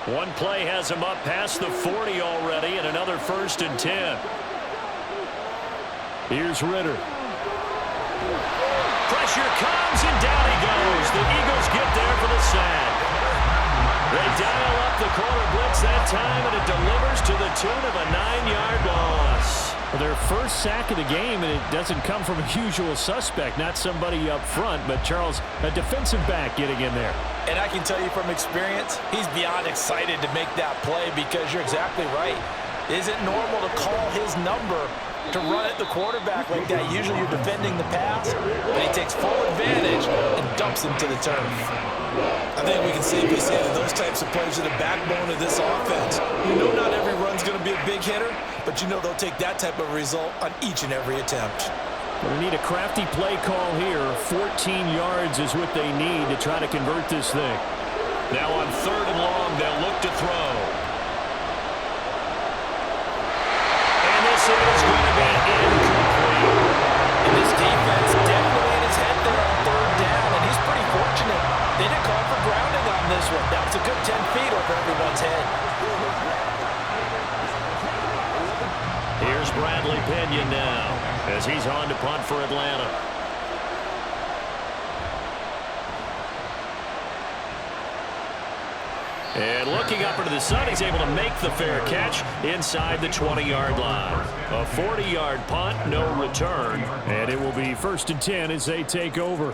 [SPEAKER 1] One play has him up past the 40 already, and another first and 10. Here's Ritter. Pressure comes, and down he goes. The Eagles get there for the sack. They dial up the corner blitz that time, and it delivers to the tune of a 9-yard loss. Well, their first sack of the game, and it doesn't come from a usual suspect, not somebody up front, but Charles, a defensive back getting in there.
[SPEAKER 2] And I can tell you from experience, he's beyond excited to make that play because you're exactly right. Is it normal to call his number to run at the quarterback like that. Usually you're defending the pass, but he takes full advantage and dumps him to the turf.
[SPEAKER 4] I think we can safely say that those types of plays are the backbone of this offense. You know not every run's going to be a big hitter, but you know they'll take that type of result on each and every attempt.
[SPEAKER 1] They need a crafty play call here. 14 yards is what they need to try to convert this thing. Now on 3rd and long, they'll look to throw. And this is going to be incomplete.
[SPEAKER 2] And this defense definitely in his head there on 3rd down, and he's pretty fortunate. They didn't call for grounding on this one. That was a good 10 feet over everyone's head.
[SPEAKER 1] Here's Bradley Pinion now as he's on to punt for Atlanta. And looking up into the sun, he's able to make the fair catch inside the 20-yard line. A 40-yard punt, no return. And it will be 1st and 10 as they take over.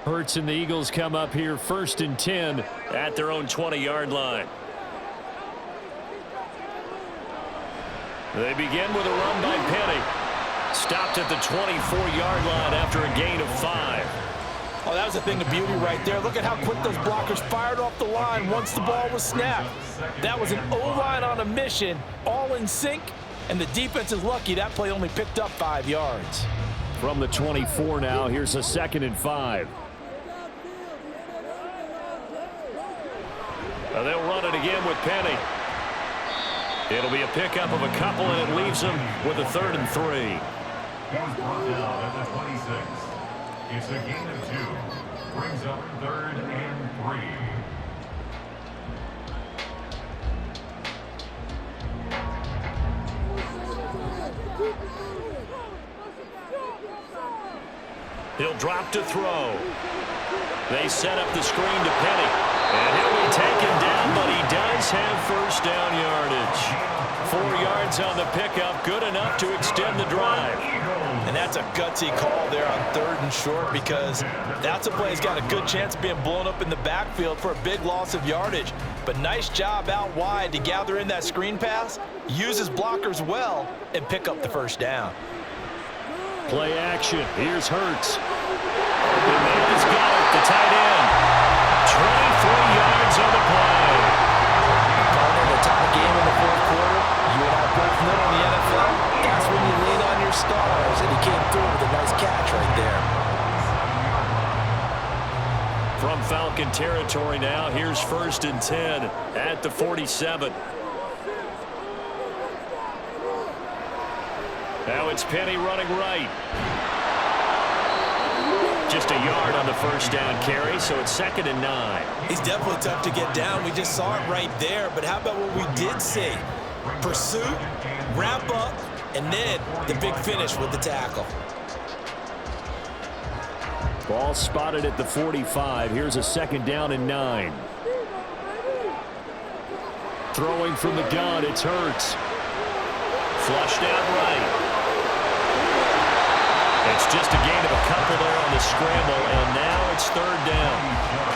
[SPEAKER 1] Hurts and the Eagles come up here 1st and 10 at their own 20-yard line. They begin with a run by Penny. Stopped at the 24-yard line after a gain of 5.
[SPEAKER 2] Oh, that was a thing of beauty right there. Look at how quick those blockers fired off the line once the ball was snapped. That was an O-line on a mission, all in sync, and the defense is lucky that play only picked up 5 yards.
[SPEAKER 1] From the 24 now, here's a 2nd and 5. They'll run it again with Penny. It'll be a pickup of a couple, and it leaves them with a 3rd and 3.
[SPEAKER 3] He was brought down at the 26. It's a gain of 2. Brings up 3rd and 3.
[SPEAKER 1] He'll drop to throw. They set up the screen to Penny. And he'll be taken down, but he does have 1st down yardage. 4 yards on the pickup, good enough to extend the drive.
[SPEAKER 2] And that's a gutsy call there on 3rd and short, because that's a play that's got a good chance of being blown up in the backfield for a big loss of yardage. But nice job out wide to gather in that screen pass, use his blockers well, and pick up the 1st down.
[SPEAKER 1] Play action. Here's Hurts. And man has got it, the tight end. 23 yards on the play.
[SPEAKER 2] Partner, the tie game in the 4th quarter, you and I both know in the NFL, that's when you lean on your stars, and he came through with a nice catch right there.
[SPEAKER 1] From Falcon territory now, here's 1st and 10 at the 47. Now it's Penny running right. Just a yard on the 1st down carry, so it's 2nd and 9.
[SPEAKER 4] He's definitely tough to get down. We just saw it right there. But how about what we did see? Pursuit, wrap up, and then the big finish with the tackle.
[SPEAKER 1] Ball spotted at the 45. Here's a 2nd down and 9. Throwing from the gun, it's Hurts. Flushed out right. It's just a gain of a couple there on the scramble, and now it's 3rd down.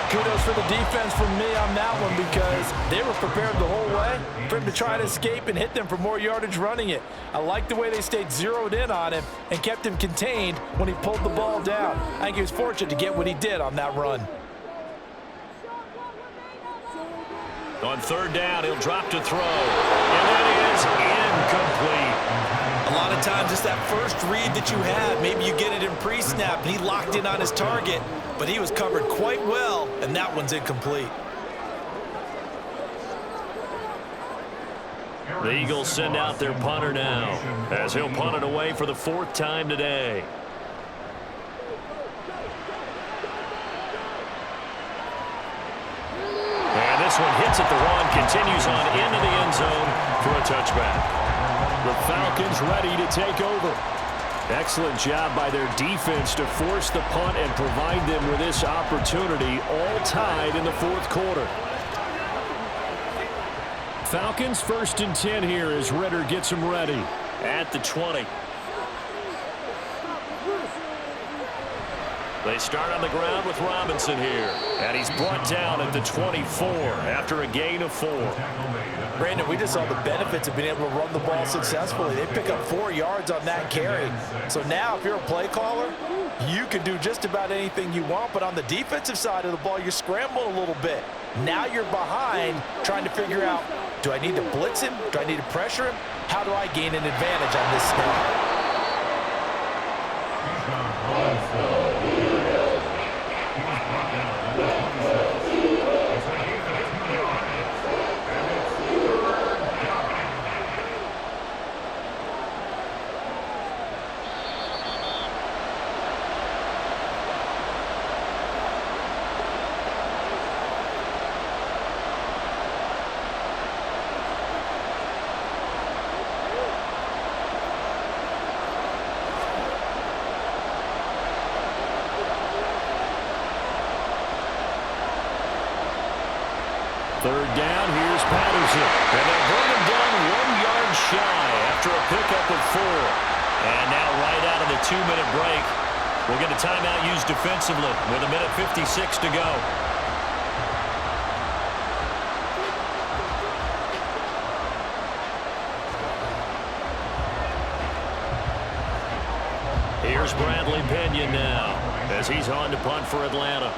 [SPEAKER 2] Kudos for the defense from me on that one, because they were prepared the whole way for him to try to escape and hit them for more yardage running it. I like the way they stayed zeroed in on him and kept him contained when he pulled the ball down. I think he was fortunate to get what he did on that run.
[SPEAKER 1] On 3rd down, he'll drop to throw, and it is incomplete.
[SPEAKER 4] A lot of times it's that first read that you have. Maybe you get it in pre-snap, and he locked in on his target, but he was covered quite well, and that one's incomplete.
[SPEAKER 1] The Eagles send out their punter now, as he'll punt it away for the 4th time today. And this one hits at the 1, continues on into the end zone for a touchback. The Falcons ready to take over. Excellent job by their defense to force the punt and provide them with this opportunity, all tied in the 4th quarter. Falcons 1st and 10 here as Ritter gets them ready at the 20. They start on the ground with Robinson here. And he's brought down at the 24 after a gain of 4.
[SPEAKER 2] Brandon, we just saw the benefits of being able to run the ball successfully. They pick up 4 yards on that carry. So now if you're a play caller, you can do just about anything you want. But on the defensive side of the ball, you scramble a little bit. Now you're behind trying to figure out, do I need to blitz him? Do I need to pressure him? How do I gain an advantage on this snap?
[SPEAKER 1] Third down, here's Patterson. And they'll bring him down 1 yard shy after a pickup of 4. And now right out of the 2-minute break, we'll get a timeout used defensively with 1:56 to go. Here's Bradley Pinion now as he's on to punt for Atlanta.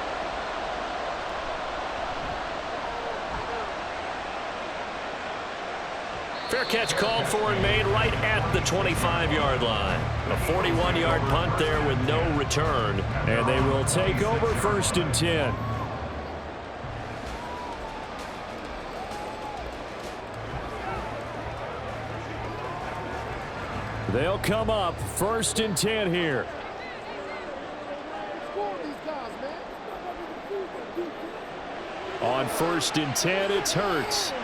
[SPEAKER 1] Fair catch called for and made right at the 25-yard line. A 41-yard punt there with no return. And they will take over 1st and 10. They'll come up 1st and 10 here. On 1st and 10, it's Hurts.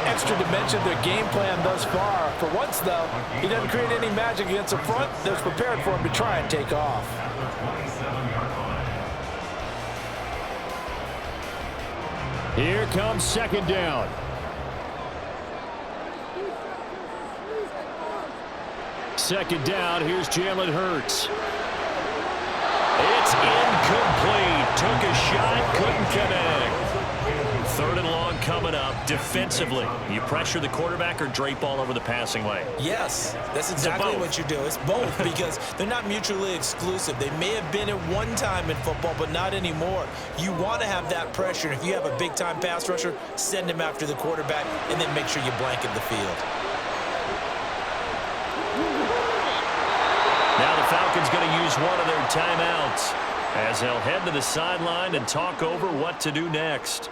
[SPEAKER 2] Extra dimension of their game plan thus far. For once, though, he doesn't create any magic against the front that's prepared for him to try and take off.
[SPEAKER 1] Here comes 2nd down. Second down, here's Jalen Hurts. It's incomplete. Took a shot, couldn't connect. 3rd and long coming up. Defensively, you pressure the quarterback or drape all over the passing lane?
[SPEAKER 4] Yes, that's exactly what you do. It's both because they're not mutually exclusive. They may have been at one time in football, but not anymore. You want to have that pressure. And if you have a big-time pass rusher, send him after the quarterback and then make sure you blanket the field.
[SPEAKER 1] Now the Falcons going to use one of their timeouts as they'll head to the sideline and talk over what to do next.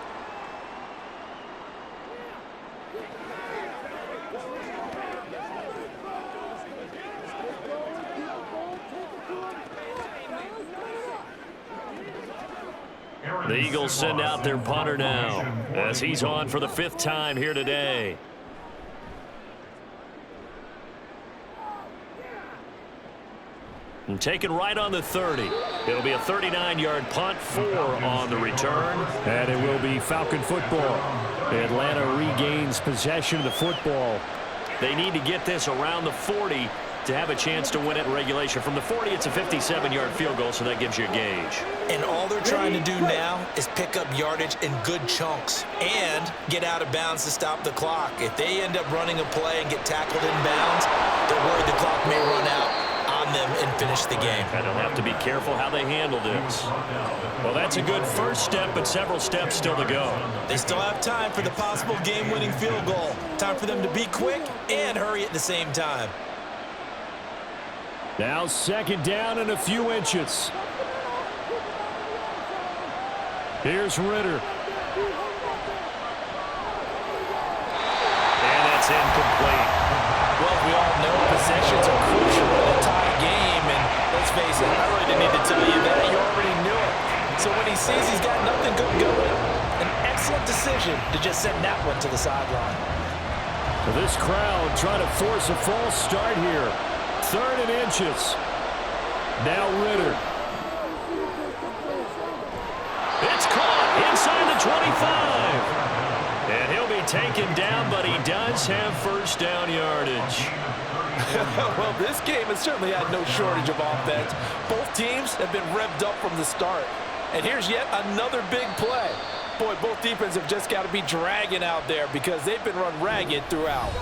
[SPEAKER 1] The Eagles send out their punter now as he's on for the 5th time here today. And taken right on the 30. It'll be a 39-yard punt, 4 on the return. And it will be Falcon football. Atlanta regains possession of the football. They need to get this around the 40 to have a chance to win it in regulation. From the 40, it's a 57-yard field goal, so that gives you a gauge.
[SPEAKER 4] And all they're trying to do now is pick up yardage in good chunks and get out of bounds to stop the clock. If they end up running a play and get tackled in bounds, they're worried the clock may run out on them and finish the game.
[SPEAKER 1] And they'll have to be careful how they handle this. Well, that's a good first step, but several steps still to go.
[SPEAKER 4] They still have time for the possible game-winning field goal. Time for them to be quick and hurry at the same time.
[SPEAKER 1] Now 2nd down and a few inches. Here's Ritter. And that's incomplete.
[SPEAKER 2] Well, we all know possessions are crucial in a tie game, and let's face it, I really didn't need to tell you that. You already knew it. So when he sees he's got nothing good going, an excellent decision to just send that one to the sideline.
[SPEAKER 1] This crowd trying to force a false start here. 3rd and inches. Now Ritter. It's caught inside the 25. And he'll be taken down, but he does have 1st down yardage.
[SPEAKER 2] Well, this game has certainly had no shortage of offense. Both teams have been revved up from the start. And here's yet another big play. Boy, both defenses have just got to be dragging out there because they've been run ragged throughout.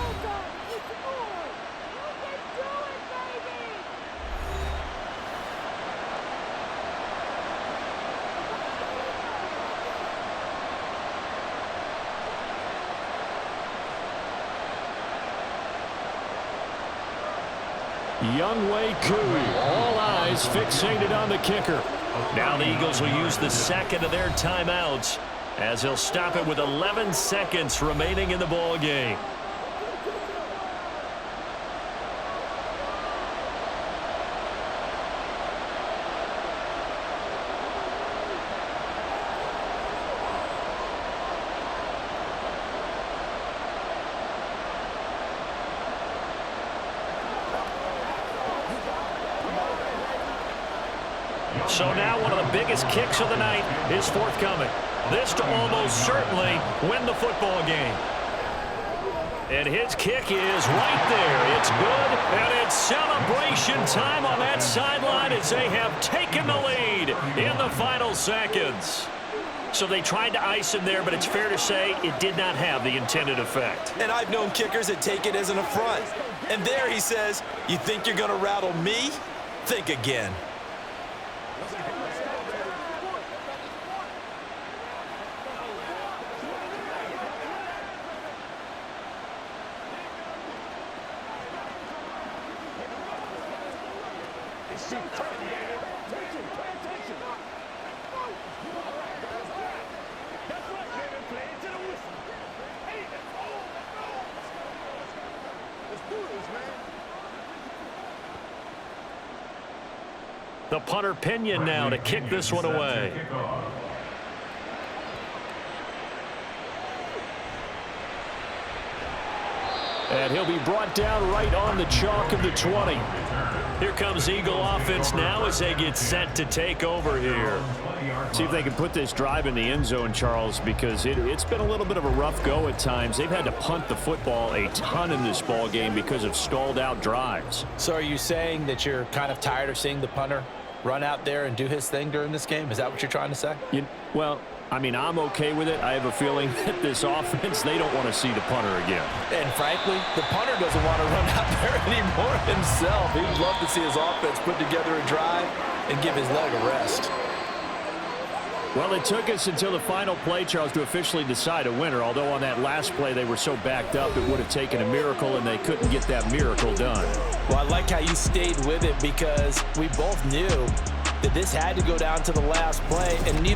[SPEAKER 1] Younghoe Koo, all eyes fixated on the kicker. Now the Eagles will use the second of their timeouts as they'll stop it with 11 seconds remaining in the ball game. So now one of the biggest kicks of the night is forthcoming. This to almost certainly win the football game. And his kick is right there. It's good, and it's celebration time on that sideline as they have taken the lead in the final seconds. So they tried to ice him there, but it's fair to say it did not have the intended effect.
[SPEAKER 4] And I've known kickers that take it as an affront. And there he says, you think you're going to rattle me? Think again.
[SPEAKER 1] The punter Pinion now to kick this one away. And he'll be brought down right on the chalk of the 20. Here comes Eagle offense now as they get set to take over here. See if they can put this drive in the end zone, Charles, because it's been a little bit of a rough go at times. They've had to punt the football a ton in this ball game because of stalled out drives.
[SPEAKER 2] So are you saying that you're kind of tired of seeing the punter run out there and do his thing during this game? Is that what you're trying to say?
[SPEAKER 1] Well, I mean, I'm okay with it. I have a feeling that this offense, they don't want to see the punter again.
[SPEAKER 2] And frankly, the punter doesn't want to run out there anymore himself. He'd love to see his offense put together a drive and give his leg a rest.
[SPEAKER 1] Well, it took us until the final play, Charles, to officially decide a winner, although on that last play they were so backed up it would have taken a miracle, and they couldn't get that miracle done.
[SPEAKER 2] Well, I like how you stayed with it because we both knew that this had to go down to the last play, and neither